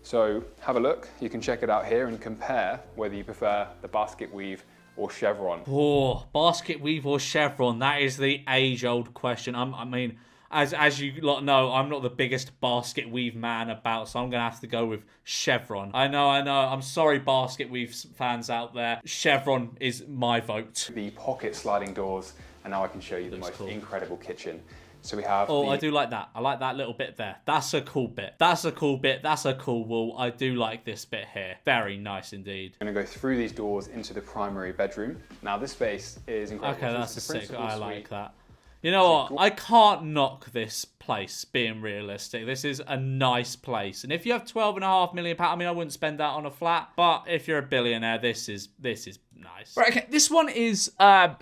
So have a look. You can check it out here and compare whether you prefer the basket weave or chevron. Oh, basket weave or chevron? That is the age-old question. I mean, as you lot know, I'm not the biggest basket weave man about, so I'm gonna have to go with chevron. I know. I'm sorry, basket weave fans out there. Chevron is my vote. The pocket sliding doors, and now I can show you the most incredible kitchen. So we have. Oh, I do like that. I like that little bit there. That's a cool bit. That's a cool bit. That's a cool wall. I do like this bit here. Very nice indeed. I'm going to go through these doors into the primary bedroom. Now this space is incredible. Okay, that's a sick. I like that. You know what? I can't knock this place, being realistic. This is a nice place. And if you have £12.5 million, I mean, I wouldn't spend that on a flat. But if you're a billionaire, this is nice. Right, okay, this one is, I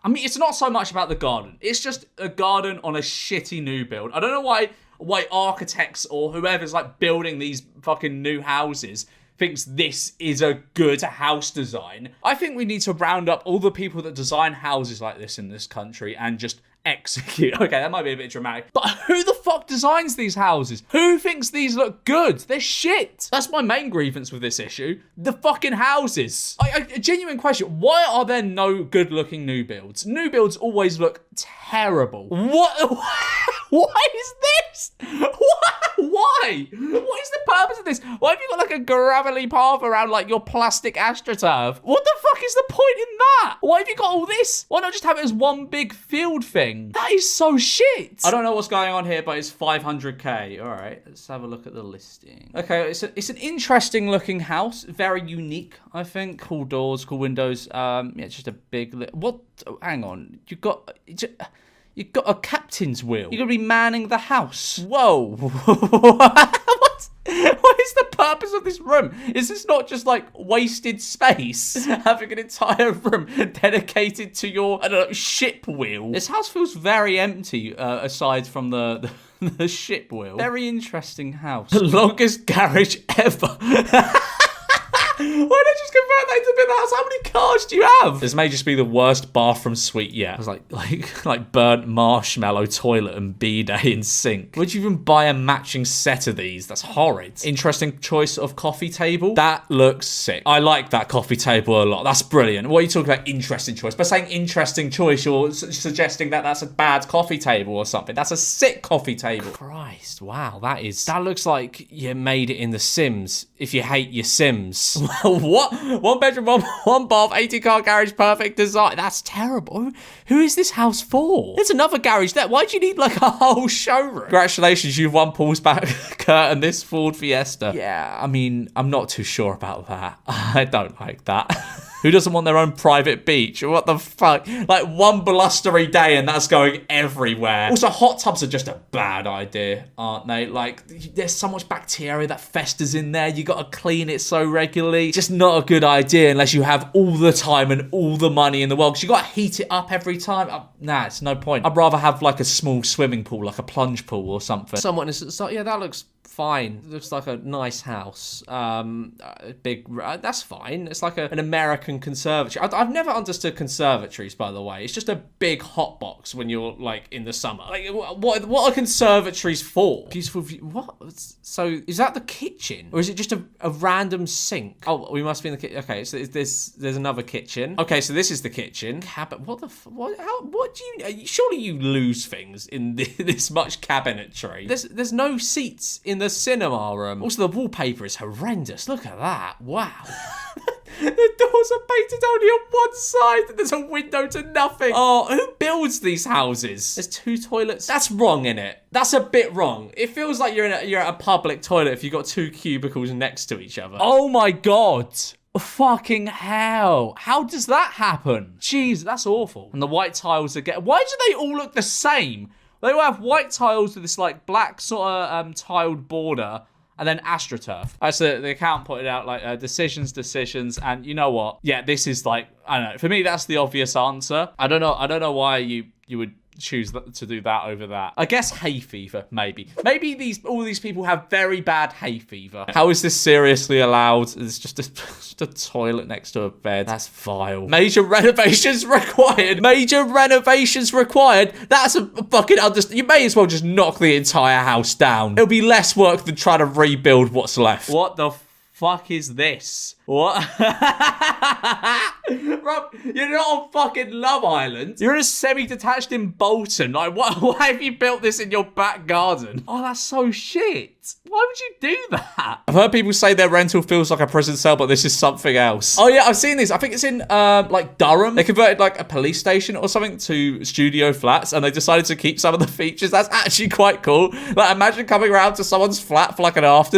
mean, it's not so much about the garden. It's just a garden on a shitty new build. I don't know why architects or whoever's, like, building these fucking new houses thinks this is a good house design. I think we need to round up all the people that design houses like this in this country and just execute. Okay, that might be a bit dramatic, but who the fuck designs these houses? Who thinks these look good? They're shit. That's my main grievance with this issue. The fucking houses. A genuine question. Why are there no good looking new builds? New builds always look terrible. What? What is this? Why? What is the purpose of this? Why have you got like a gravelly path around like your plastic astroturf? What the fuck is the point in that? Why have you got all this? Why not just have it as one big field thing? That is so shit. I don't know what's going on here, but it's 500k. All right, let's have a look at the listing. Okay, it's an interesting looking house. Very unique, I think. Cool doors, cool windows. Yeah, it's just a big... What? Oh, hang on. You've got a captain's wheel. You're going to be manning the house. Whoa. What is the purpose of this room? Is this not just like wasted space? Having an entire room dedicated to your, I don't know, ship wheel. This house feels very empty aside from the ship wheel. Very interesting house. The longest garage ever. Why not just convert that into a bit of a house? How many cars do you have? This may just be the worst bathroom suite yet. It's like burnt marshmallow toilet and bidet and sink. Would you even buy a matching set of these? That's horrid. Interesting choice of coffee table. That looks sick. I like that coffee table a lot. That's brilliant. What are you talking about? Interesting choice. By saying interesting choice, you're suggesting that that's a bad coffee table or something. That's a sick coffee table. Christ, wow, that looks like you made it in The Sims. If you hate your Sims. What? 1 bedroom, one bath, 80-car garage, perfect design. That's terrible. Who is this house for? There's another garage there. Why do you need like a whole showroom? Congratulations, you've won Paul's back curtain, this Ford Fiesta. Yeah, I mean, I'm not too sure about that. I don't like that. Who doesn't want their own private beach? What the fuck? Like one blustery day and that's going everywhere. Also, hot tubs are just a bad idea, aren't they? Like, there's so much bacteria that festers in there. You got to clean it so regularly. Just not a good idea unless you have all the time and all the money in the world. Because you got to heat it up every time. Nah, it's no point. I'd rather have like a small swimming pool, like a plunge pool or something. Someone is, so yeah, that looks fine. Looks like a nice house. Big. That's fine. It's like an American conservatory. I've never understood conservatories, by the way. It's just a big hot box when you're like in the summer. Like, what are conservatories for? Beautiful view. What? So is that the kitchen, or is it just a random sink? Oh, we must be in the kitchen. Okay, so there's another kitchen. Okay, so this is the kitchen. Cabin. What the? What do you? Surely you lose things in this much cabinetry. There's no seats in the cinema room. Also, the wallpaper is horrendous. Look at that. Wow. The doors are painted only on one side and there's a window to nothing. Oh, who builds these houses? There's 2 toilets. That's wrong, innit? That's a bit wrong. It feels like you're at a public toilet if you've got 2 cubicles next to each other. Oh my God. Fucking hell. How does that happen? Jeez, that's awful. And the white tiles again. Why do they all look the same? They all have white tiles with this like black sort of tiled border. And then AstroTurf. So the account put it out like decisions, and you know what? Yeah, this is like, I don't know. For me, that's the obvious answer. I don't know why you would choose to do that over that. I guess hay fever, maybe. Maybe all these people have very bad hay fever. How is this seriously allowed? It's just a toilet next to a bed. That's vile. Major renovations required. Major renovations required. That's a fucking You may as well just knock the entire house down. It'll be less work than trying to rebuild what's left. What the fuck is this? What? Rob, you're not on fucking Love Island. You're in a semi-detached in Bolton. Like, why have you built this in your back garden? Oh, that's so shit. Why would you do that? I've heard people say their rental feels like a prison cell, but this is something else. Oh yeah, I've seen these. I think it's in like Durham. They converted like a police station or something to studio flats, and they decided to keep some of the features. That's actually quite cool. Like, imagine coming around to someone's flat for like an after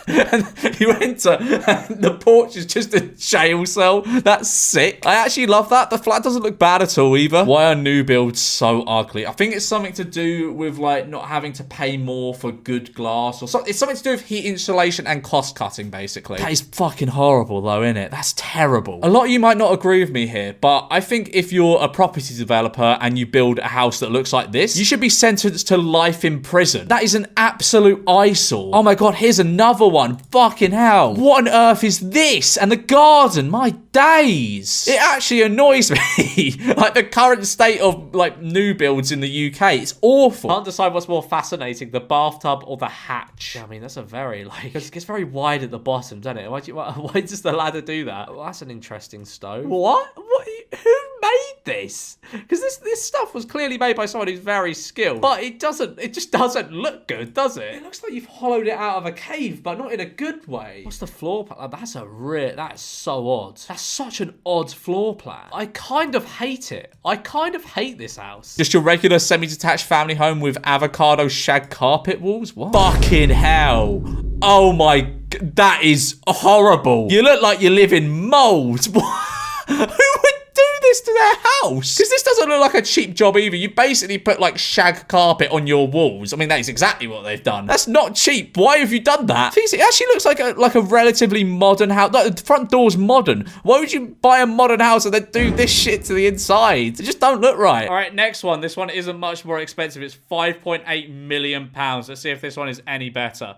and you enter and the porch is just a jail cell. That's sick. I actually love that. The flat doesn't look bad at all either. Why are new builds so ugly? I think it's something to do with like not having to pay more for good glass or something. It's something to do with heat insulation and cost cutting, basically. That is fucking horrible though, isn't it? That's terrible. A lot of you might not agree with me here, but I think if you're a property developer and you build a house that looks like this, you should be sentenced to life in prison. That is an absolute eyesore. Oh my God, here's another one. Fucking hell. What on earth is this? And the garden, my days. It actually annoys me. Like the current state of like new builds in the UK, it's awful. Can't decide what's more fascinating, the bathtub or the hatch. I mean, that's a very like, it gets very wide at the bottom, doesn't it? Why does the ladder do that? Well, that's an interesting stove. What? Who made this? Because this stuff was clearly made by someone who's very skilled, but it just doesn't look good, does it? It looks like you've hollowed it out of a cave, but not in a good way. What's the floor plan? That's so odd. That's such an odd floor plan. I kind of hate it. I kind of hate this house. Just your regular semi-detached family home with avocado shag carpet walls? What? Fucking hell. Oh my, that is horrible. You look like you live in mold. Who would do this to their house? Because this doesn't look like a cheap job either. You basically put like shag carpet on your walls. I mean, that is exactly what they've done. That's not cheap. Why have you done that? It actually looks like a relatively modern house. Like, the front door's modern. Why would you buy a modern house and then do this shit to the inside? It just don't look right. All right, next one. This one isn't much more expensive. It's £5.8 million. Let's see if this one is any better.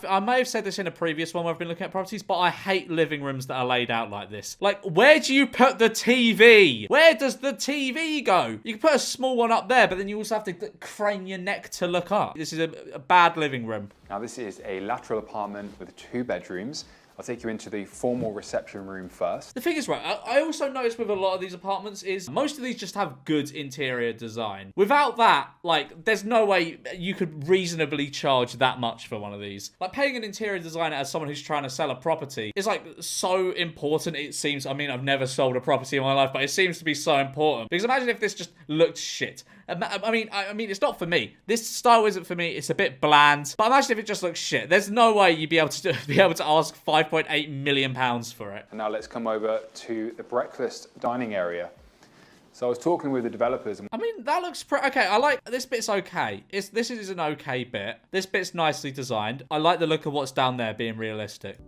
I may have said this in a previous one where I've been looking at properties, but I hate living rooms that are laid out like this. Like, where do you put the TV? Where does the TV go? You can put a small one up there, but then you also have to crane your neck to look up. This is a bad living room. Now, this is a lateral apartment with 2 bedrooms. I'll take you into the formal reception room first. The thing is, right, I also noticed with a lot of these apartments is most of these just have good interior design. Without that, like, there's no way you could reasonably charge that much for one of these. Like, paying an interior designer as someone who's trying to sell a property is, like, so important, it seems. I mean, I've never sold a property in my life, but it seems to be so important. Because imagine if this just looked shit. I mean, it's not for me. This style isn't for me. It's a bit bland. But imagine if it just looks shit. There's no way you'd be able to ask £5.8 million for it. And now let's come over to the breakfast dining area. So I was talking with the developers. I mean, that looks okay. I like this bit's okay. This is an okay bit. This bit's nicely designed. I like the look of what's down there being realistic.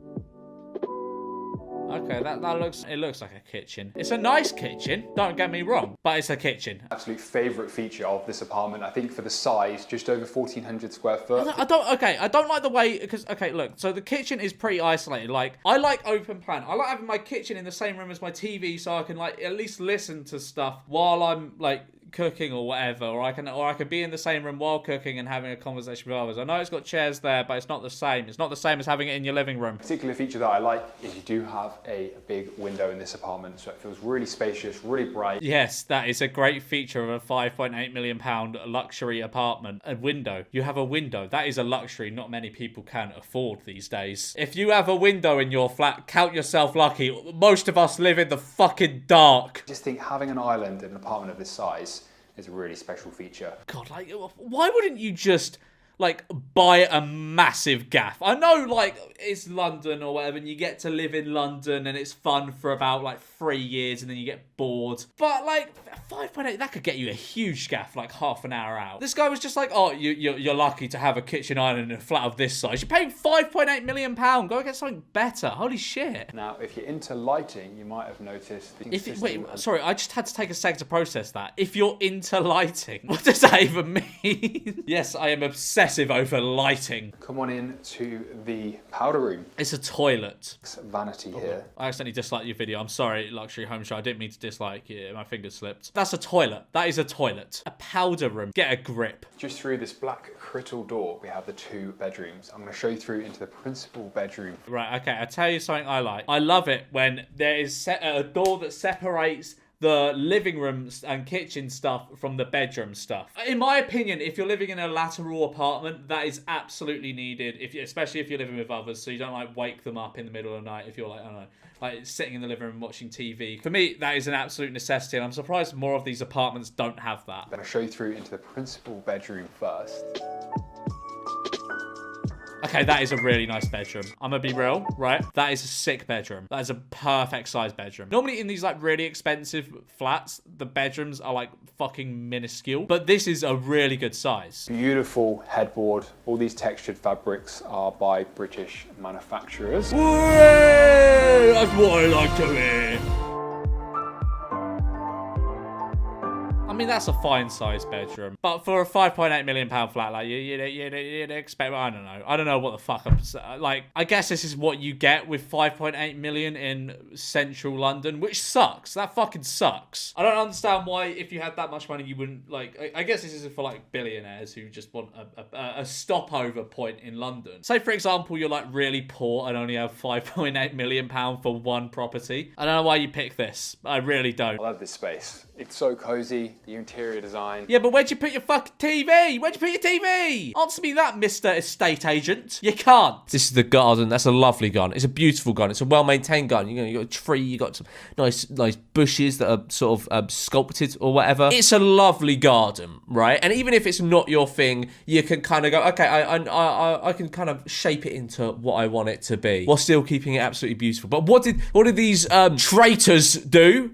Okay, that looks like a kitchen. It's a nice kitchen, don't get me wrong, but it's a kitchen. Absolute favourite feature of this apartment, I think for the size, just over 1,400 square foot. I don't like the way, because, okay, look, so the kitchen is pretty isolated. Like, I like open plan. I like having my kitchen in the same room as my TV so I can, like, at least listen to stuff while I'm, like, cooking or whatever, or I can be in the same room while cooking and having a conversation with others. I know it's got chairs there, but it's not the same. It's not the same as having it in your living room. A particular feature that I like is you do have a big window in this apartment, so it feels really spacious, really bright. Yes, that is a great feature of a £5.8 million luxury apartment. A window. You have a window. That is a luxury not many people can afford these days. If you have a window in your flat, count yourself lucky. Most of us live in the fucking dark. Just think having an island in an apartment of this size is a really special feature. God, like, why wouldn't you just, like, buy a massive gaff? I know, like, it's London or whatever, and you get to live in London, and it's fun for about, like, 3 years, and then you get bored. But, like, 5.8, that could get you a huge gaff, like, half an hour out. This guy was just like, oh, you're lucky to have a kitchen island in a flat of this size. You're paying £5.8 million. Go get something better. Holy shit. Now, if you're into lighting, you might have noticed the Wait, sorry, I just had to take a second to process that. If you're into lighting, what does that even mean? Yes, I am obsessive over lighting. Come on in to the powder room. It's a toilet. It's vanity here. I accidentally disliked your video. I'm sorry, Luxury Home Show. I didn't mean to dislike you. My finger slipped. That's a toilet. That is a toilet. A powder room. Get a grip. Just through this black crystal door, we have the 2 bedrooms. I'm going to show you through into the principal bedroom. Right, okay. I'll tell you something I like. I love it when there is a door that separates the living room and kitchen stuff from the bedroom stuff. In my opinion, if you're living in a lateral apartment, that is absolutely needed, especially if you're living with others, so you don't, like, wake them up in the middle of the night if you're, like, I don't know, like, sitting in the living room watching TV. For me, that is an absolute necessity, and I'm surprised more of these apartments don't have that. I'm going to show you through into the principal bedroom first. Okay, that is a really nice bedroom. I'm gonna be real, right? That is a sick bedroom. That is a perfect size bedroom. Normally in these, like, really expensive flats, the bedrooms are, like, fucking minuscule. But this is a really good size. Beautiful headboard. All these textured fabrics are by British manufacturers. Hooray! That's what I like to hear. I mean, that's a fine size bedroom, but for a £5.8 million flat, like, you'd expect, I don't know what the fuck like, I guess this is what you get with 5.8 million in central London, which sucks. That fucking sucks. I don't understand why, if you had that much money, you wouldn't, like, I guess this is for, like, billionaires who just want a stopover point in London. Say, for example, you're, like, really poor and only have £5.8 million for one property. I don't know why you pick this. I really don't. I love this space. It's so cozy, the interior design. Yeah, but where'd you put your fucking TV? Where'd you put your TV? Answer me that, Mr. Estate Agent. You can't. This is the garden. That's a lovely garden. It's a beautiful garden. It's a well-maintained garden. You got a tree. You got some nice bushes that are sort of sculpted or whatever. It's a lovely garden, right? And even if it's not your thing, you can kind of go, okay, I can kind of shape it into what I want it to be, while still keeping it absolutely beautiful. But what did these traitors do?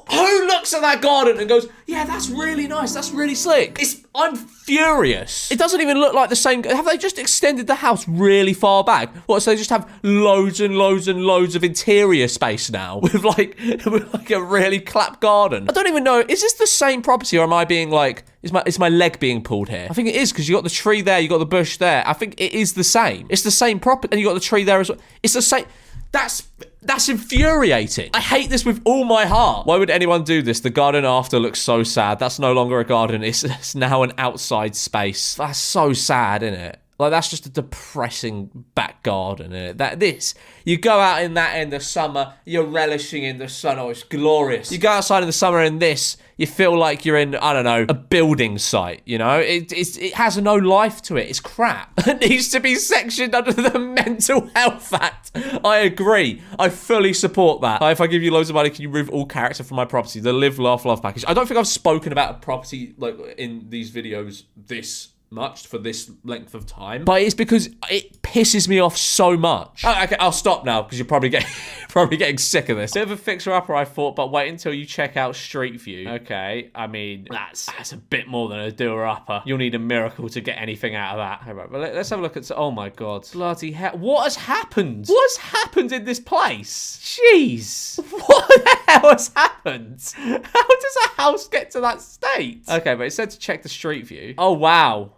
Who looks at that garden and goes, yeah, that's really nice, that's really slick? I'm furious. It doesn't even look like the same. Have they just extended the house really far back? What, so they just have loads and loads and loads of interior space now with like a really clapped garden? I don't even know, is this the same property, or am I being like, is my leg being pulled here? I think it is, because you got the tree there, you got the bush there. I think it is the same. It's the same property, and you got the tree there as well. It's the same. That's infuriating. I hate this with all my heart. Why would anyone do this? The garden after looks so sad. That's no longer a garden. It's now an outside space. That's so sad, isn't it? Like, that's just a depressing back garden, isn't it? You go out in that in the summer, you're relishing in the sun, oh, it's glorious. You go outside in the summer in this, you feel like you're in, I don't know, a building site, you know? It has no life to it. It's crap. It needs to be sectioned under the Mental Health Act. I agree. I fully support that. If I give you loads of money, can you remove all character from my property? The Live, Laugh, Love package. I don't think I've spoken about a property, like, in these videos this much for this length of time, but it's because it pisses me off so much. Oh, okay, I'll stop now because you're probably getting sick of this. Bit of a fixer-upper, I thought, but wait until you check out Street View. Okay, I mean, that's a bit more than a doer-upper. You'll need a miracle to get anything out of that. All right, but let's have a look at... Oh, my God. Bloody hell. What has happened? What has happened in this place? Jeez. What the hell has happened? How does a house get to that state? Okay, but it said to check the Street View. Oh, wow.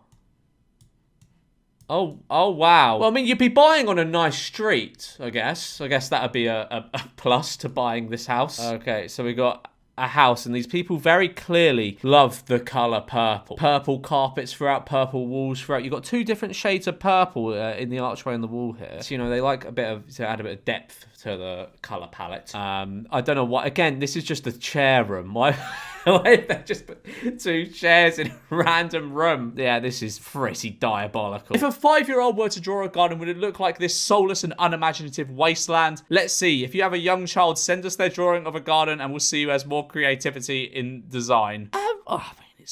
Oh, wow. Well, I mean, you'd be buying on a nice street, I guess. I guess that would be a plus to buying this house. Okay, so we got a house, and these people very clearly love the colour purple. Purple carpets throughout, purple walls throughout. You've got 2 different shades of purple in the archway on the wall here. So, you know, they like to add a bit of depth to the colour palette. I don't know what. Again, this is just a chair room. Why have they just put 2 chairs in a random room? Yeah, this is pretty diabolical. If a 5-year-old were to draw a garden, would it look like this soulless and unimaginative wasteland? Let's see. If you have a young child, send us their drawing of a garden and we'll see who has more creativity in design. I mean,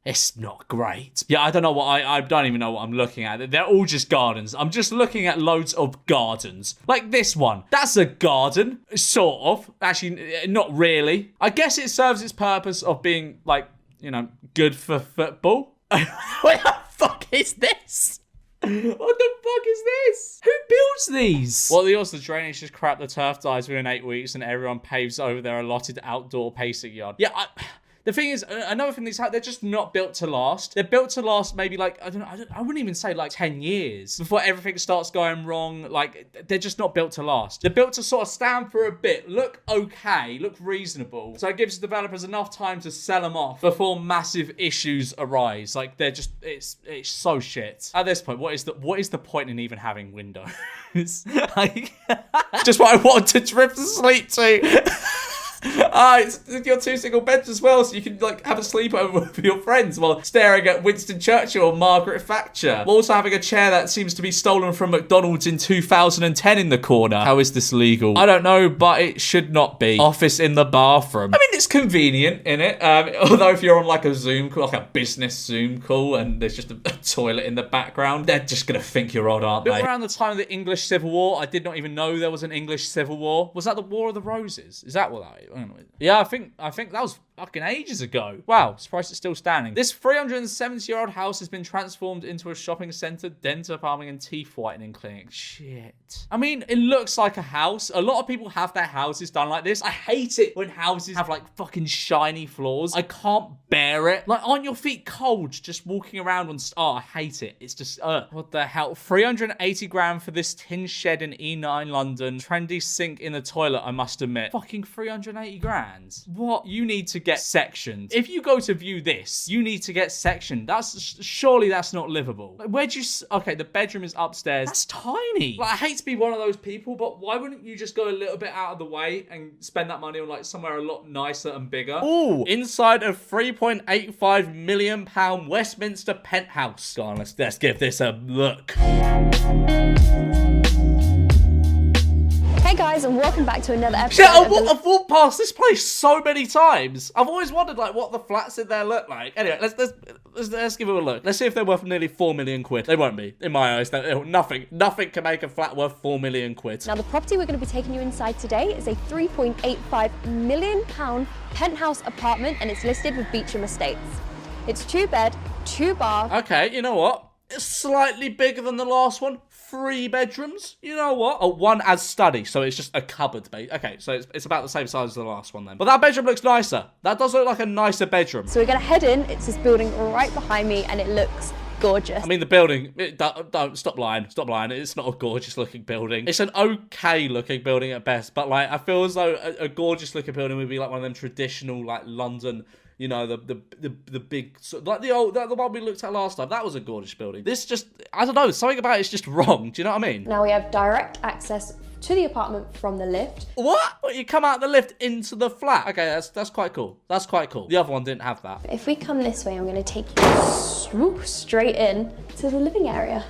it's not great. Yeah, I don't know what I don't even know what I'm looking at. They're all just gardens. I'm just looking at loads of gardens. Like this one. That's a garden. Sort of. Actually, not really. I guess it serves its purpose of being, like, you know, good for football. What the fuck is this? What the fuck is this? Who builds these? Well, the drainage is crap. The turf dies within 8 weeks and everyone paves over their allotted outdoor pacing yard. Yeah, the thing is, another thing, they're just not built to last. They're built to last maybe like, I wouldn't even say like 10 years before everything starts going wrong. Like, they're just not built to last. They're built to sort of stand for a bit, look okay, look reasonable. So it gives developers enough time to sell them off before massive issues arise. Like, they're just, it's so shit. At this point, what is the point in even having windows? Like, just what I want to drift to sleep to. It's your 2 single beds as well, so you can like have a sleepover with your friends while staring at Winston Churchill or Margaret Thatcher. We're also having a chair that seems to be stolen from McDonald's in 2010 in the corner. How is this legal? I don't know, but it should not be. Office in the bathroom. I mean, it's convenient, innit? Although if you're on like a Zoom call, like a business Zoom call, and there's just a toilet in the background, they're just gonna think you're odd, aren't they? Around the time of the English Civil War, I did not even know there was an English Civil War. Was that the War of the Roses? Is that what that is? Yeah, I think that was fucking ages ago. Wow, surprised it's still standing. This 370-year-old house has been transformed into a shopping centre, dental farming and teeth whitening clinic. Shit. I mean, it looks like a house. A lot of people have their houses done like this. I hate it when houses have like fucking shiny floors. I can't bear it. Like, aren't your feet cold just walking around on... Oh, I hate it. It's just, what the hell? 380 grand for this tin shed in E9 London. Trendy sink in the toilet, I must admit. Fucking 380 grand. What? You need to get sectioned. If you go to view this, you need to get sectioned. Surely that's not livable. Like, where'd you... Okay, the bedroom is upstairs. That's tiny. Like, I hate to be one of those people, but why wouldn't you just go a little bit out of the way and spend that money on like somewhere a lot nicer and bigger? Ooh, inside a £3.85 million Westminster penthouse. Go on, let's give this a look. Hey guys, and welcome back to another episode. Yeah, I've walked past this place so many times. I've always wondered like what the flats in there look like. Anyway, let's give it a look. Let's see if they're worth nearly 4 million quid. They won't be, in my eyes. Nothing can make a flat worth 4 million quid. Now the property we're going to be taking you inside today is a £3.85 million penthouse apartment, and it's listed with Beecham Estates. It's 2 bed, 2 bath. Okay, you know what? It's slightly bigger than the last one. 3 bedrooms. You know what? Oh, 1 as study, so it's just a cupboard, mate. Okay, so it's about the same size as the last one then. But that bedroom looks nicer. That does look like a nicer bedroom. So we're going to head in. It's this building right behind me, and it looks gorgeous. I mean, the building, don't stop lying. It's not a gorgeous looking building. It's an okay looking building at best, but like I feel as though a gorgeous looking building would be like one of them traditional like London, you know, the big, like the one we looked at last time. That was a gorgeous building. This just, I don't know, something about it's just wrong. Do you know what I mean? Now we have direct access to the apartment from the lift. What? You come out the lift into the flat? Okay, that's quite cool. That's quite cool. The other one didn't have that. If we come this way, I'm going to take you straight in to the living area.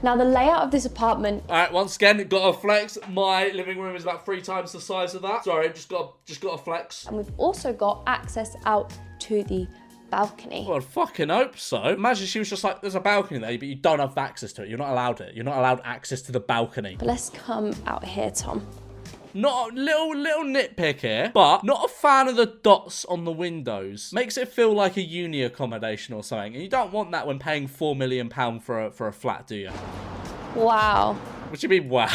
Now the layout of this apartment... Alright, once again, got to flex. My living room is about 3 times the size of that. Sorry, just got to flex. And we've also got access out to the balcony. Well, I'd fucking hope so. Imagine she was just like, there's a balcony there, but you don't have access to it. You're not allowed it. You're not allowed access to the balcony. But let's come out here, Tom. Not a little nitpick here, but not a fan of the dots on the windows. Makes it feel like a uni accommodation or something. And you don't want that when paying £4 million for a flat, do you? Wow. What do you mean, wow?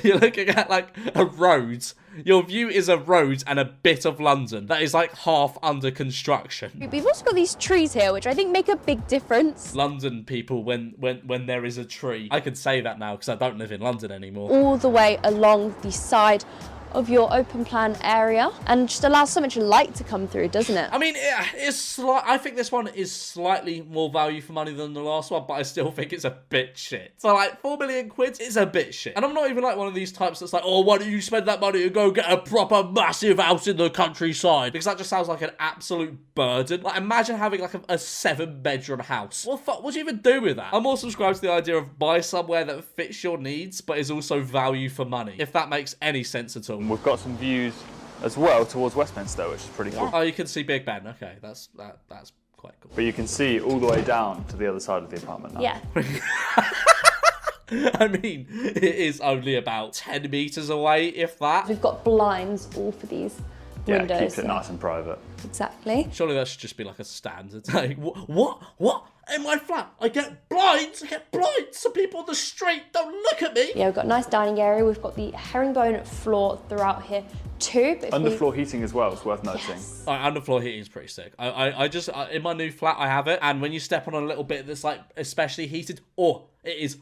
You're looking at like a road. Your view is a road and a bit of London that is like half under construction. We've also got these trees here, which I think make a big difference. London people, when there is a tree. I can say that now because I don't live in London anymore. All the way along the side of your open plan area, and just allows so much light to come through, doesn't it? I mean, I think this one is slightly more value for money than the last one, but I still think it's a bit shit. So like, 4 million quid is a bit shit. And I'm not even like one of these types that's like, oh, why don't you spend that money and go get a proper massive house in the countryside? Because that just sounds like an absolute burden. Like, imagine having like a 7-bedroom house. What the fuck? What do you even do with that? I'm more subscribed to the idea of buy somewhere that fits your needs, but is also value for money, if that makes any sense at all. We've got some views as well towards Westminster, which is pretty cool. Oh, you can see Big Ben. Okay, that's quite cool. But you can see all the way down to the other side of the apartment now. Yeah. I mean, it is only about 10 metres away, if that. We've got blinds all for these windows. Yeah, keeps it nice and private. Exactly. Surely that should just be like a standard. Like, what? In my flat, I get blinds so people on the street don't look at me. Yeah, we've got a nice dining area. We've got the herringbone floor throughout here too. Underfloor heating as well, it's worth noticing. Yes. Underfloor heating is pretty sick. I just, in my new flat, I have it. And when you step on a little bit that's like especially heated, it's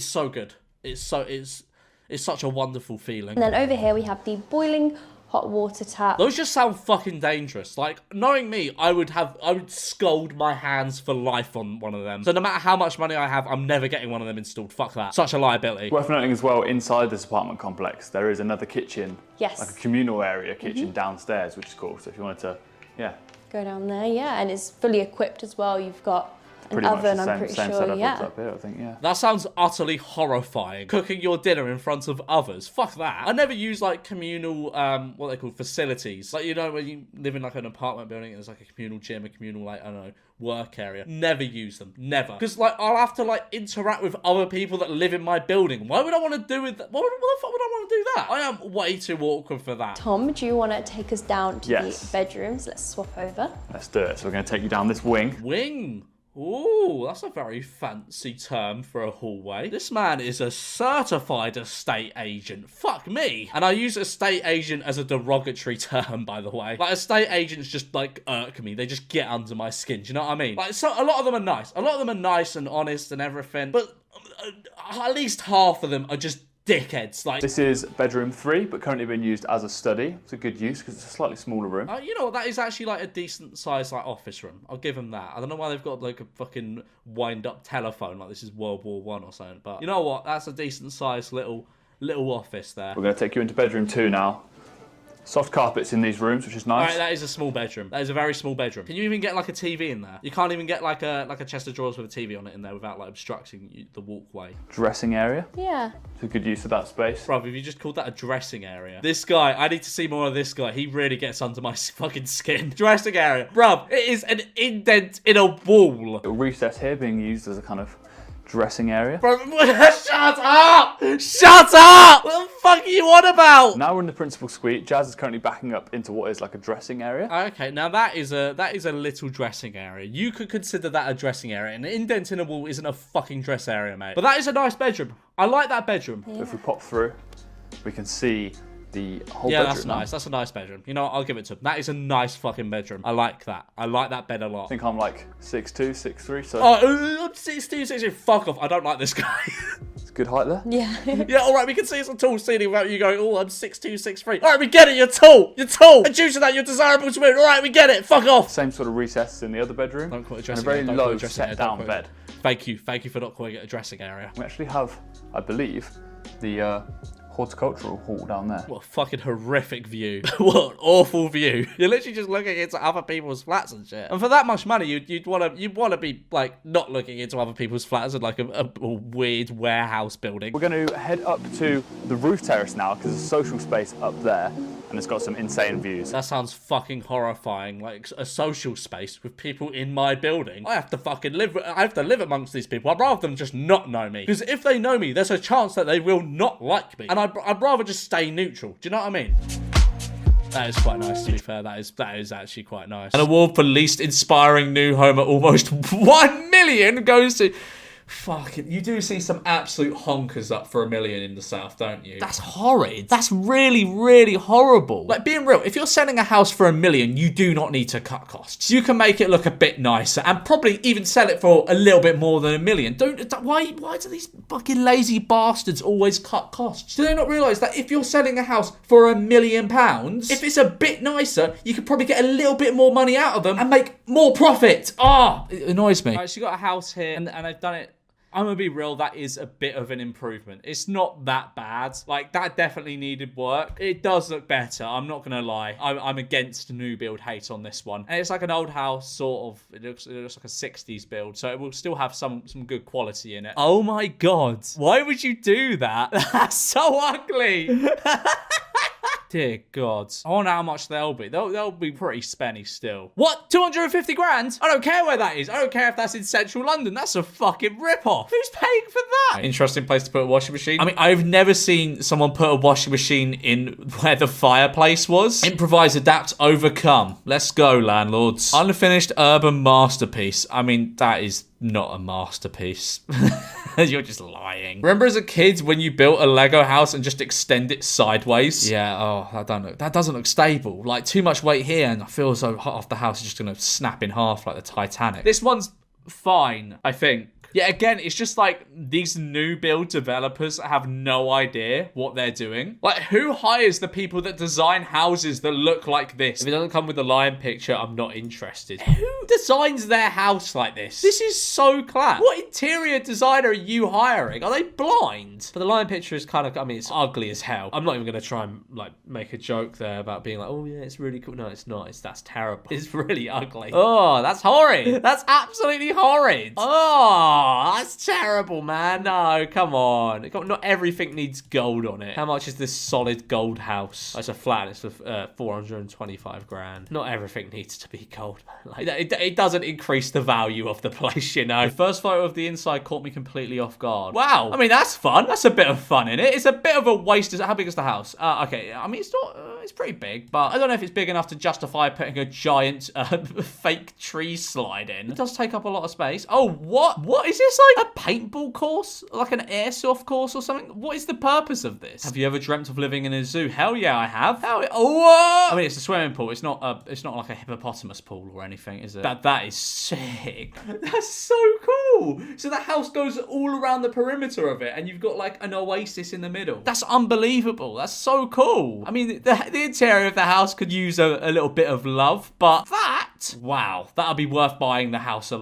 so good. It's such a wonderful feeling. And then over here we have the boiling hot water tap. Those just sound fucking dangerous. Like, knowing me, I would scold my hands for life on one of them. So no matter how much money I have, I'm never getting one of them installed. Fuck that. Such a liability. Worth noting as well, inside this apartment complex, there is another kitchen. Yes. Like a communal area kitchen downstairs, which is cool. So if you wanted to, Go down there, yeah. And it's fully equipped as well. You've got an pretty much oven, the I'm pretty same sure, setup yeah. as up here, I think, yeah. That sounds utterly horrifying. Cooking your dinner in front of others. Fuck that. I never use like communal, what they call facilities. Like, you know, when you live in like an apartment building, there's like a communal gym, a communal, like, I don't know, work area. Never use them. Never. Because like, I'll have to like interact with other people that live in my building. Why would I want to do with that? Why the fuck would I want to do that? I am way too awkward for that. Tom, do you want to take us down to Yes. the bedrooms? Let's swap over. Let's do it. So we're going to take you down this wing. Wing. Ooh, that's a very fancy term for a hallway. This man is a certified estate agent. Fuck me. And I use estate agent as a derogatory term, by the way. Like, estate agents just, like, irk me. They just get under my skin. Do you know what I mean? Like, so a lot of them are nice. A lot of them are nice and honest and everything. But at least half of them are just dickheads. Like, This is bedroom 3, but currently being used as a study. It's a good use because it's a slightly smaller room. you know what? That is actually like a decent sized like office room. I'll give them that. I don't know why they've got like a fucking wind up telephone like this is World War One or something. But you know what? That's a decent sized little office there. We're going to take you into bedroom 2 now. Soft carpets in these rooms, which is nice. Alright, that is a small bedroom. That is a very small bedroom. Can you even get like a TV in there? You can't even get like a chest of drawers with a TV on it in there without like obstructing the walkway. Dressing area. Yeah. It's a good use of that space. Bruv, if you just called that a dressing area. This guy, I need to see more of this guy. He really gets under my fucking skin. Dressing area. Bruv, it is an indent in a wall. A recess here being used as a kind of dressing area. Bro, shut up! Shut up! What the fuck are you on about? Now we're in the principal suite. Jazz is currently backing up into what is like a dressing area. Okay, now that is a little dressing area. You could consider that a dressing area. An indent in a wall isn't a fucking dress area, mate. But that is a nice bedroom. I like that bedroom. So if we pop through, we can see the whole Yeah, bedroom. that's now. nice. That's a nice bedroom. You know what? I'll give it to him. That is a nice fucking bedroom. I like that. I like that bed a lot. I think I'm like 6'2", 6'3", so Oh, I'm 6'2", 6'3". Fuck off. I don't like this guy. it's a good height there. Yeah. Yeah, all right, we can see it's a tall ceiling without you going, oh, I'm 6'2", 6'3". All right, we get it. You're tall. You're tall. And due to that, you're desirable to women. All right, we get it. Fuck off. Same sort of recess in the other bedroom. Don't call it a and dressing a very area. Don't call it low a dressing area. Don't set-down call it- bed. Thank you. Thank you for not calling it a dressing area. We actually have, I believe, the horticultural hall down there. What a fucking horrific view. What an awful view. You're literally just looking into other people's flats and shit. And for that much money, you'd want to be like not looking into other people's flats and like a weird warehouse building. We're going to head up to the roof terrace now because there's a social space up there. and it's got some insane views. That sounds fucking horrifying. Like a social space with people in my building. I have to live amongst these people. I'd rather them just not know me. Because if they know me, there's a chance that they will not like me. And I'd rather just stay neutral. Do you know what I mean? That is quite nice, to be fair. That is actually quite nice. An award for least inspiring new home at almost 1 million goes to... Fuck it. You do see some absolute honkers up for $1 million in the south, don't you? That's horrid. That's really, really horrible. Like, being real, if you're selling a house for $1 million, you do not need to cut costs. You can make it look a bit nicer and probably even sell it for a little bit more than $1 million. Why do these fucking lazy bastards always cut costs? Do they not realise that if you're selling a house for £1 million, if it's a bit nicer, you could probably get a little bit more money out of them and make more profit? It annoys me. Right, so you got a house here, and they've done it. I'm gonna be real, that is a bit of an improvement. It's not that bad. Like, that definitely needed work. It does look better, I'm not gonna lie. I'm against new build hate on this one. And it's like an old house, sort of. It looks like a 60s build, so it will still have some good quality in it. Oh my god. Why would you do that? That's so ugly. Dear God. I wonder how much they'll be. They'll be pretty spenny still. What? 250 grand? I don't care where that is. I don't care if that's in central London. That's a fucking rip-off. Who's paying for that? Interesting place to put a washing machine. I mean, I've never seen someone put a washing machine in where the fireplace was. Improvise, adapt, overcome. Let's go, landlords. Unfinished urban masterpiece. I mean, that is not a masterpiece. You're just lying. Remember as a kid when you built a Lego house and just extend it sideways? Yeah, that doesn't look stable. Like, too much weight here and I feel as though half the house is just gonna snap in half like the Titanic. This one's fine, I think. Yeah, again, it's just like these new build developers have no idea what they're doing. Like, who hires the people that design houses that look like this? If it doesn't come with a lion picture, I'm not interested. Who designs their house like this? This is so class. What interior designer are you hiring? Are they blind? But the lion picture is kind of, I mean, it's ugly as hell. I'm not even going to try and, like, make a joke there about being like, oh, yeah, it's really cool. No, it's not. That's terrible. It's really ugly. Oh, that's horrid. That's absolutely horrid. Oh, that's terrible, man. No, come on. Not everything needs gold on it. How much is this solid gold house? It's a flat. It's for 425 grand. Not everything needs to be gold, man. Like, it doesn't increase the value of the place, you know. The first photo of the inside caught me completely off guard. Wow. I mean, that's fun. That's a bit of fun in it. It's a bit of a waste. How big is the house? Okay. I mean, it's not. It's pretty big, but I don't know if it's big enough to justify putting a giant fake tree slide in. It does take up a lot of space. Oh, what? What is this, like a paintball course? Like an airsoft course or something? What is the purpose of this? Have you ever dreamt of living in a zoo? Hell yeah, I have. What? I mean, it's a swimming pool. It's not like a hippopotamus pool or anything, is it? That is sick. That's so cool. So the house goes all around the perimeter of it, and you've got like an oasis in the middle. That's unbelievable. That's so cool. I mean, the interior of the house could use a little bit of love, but wow, that'll be worth buying the house alone.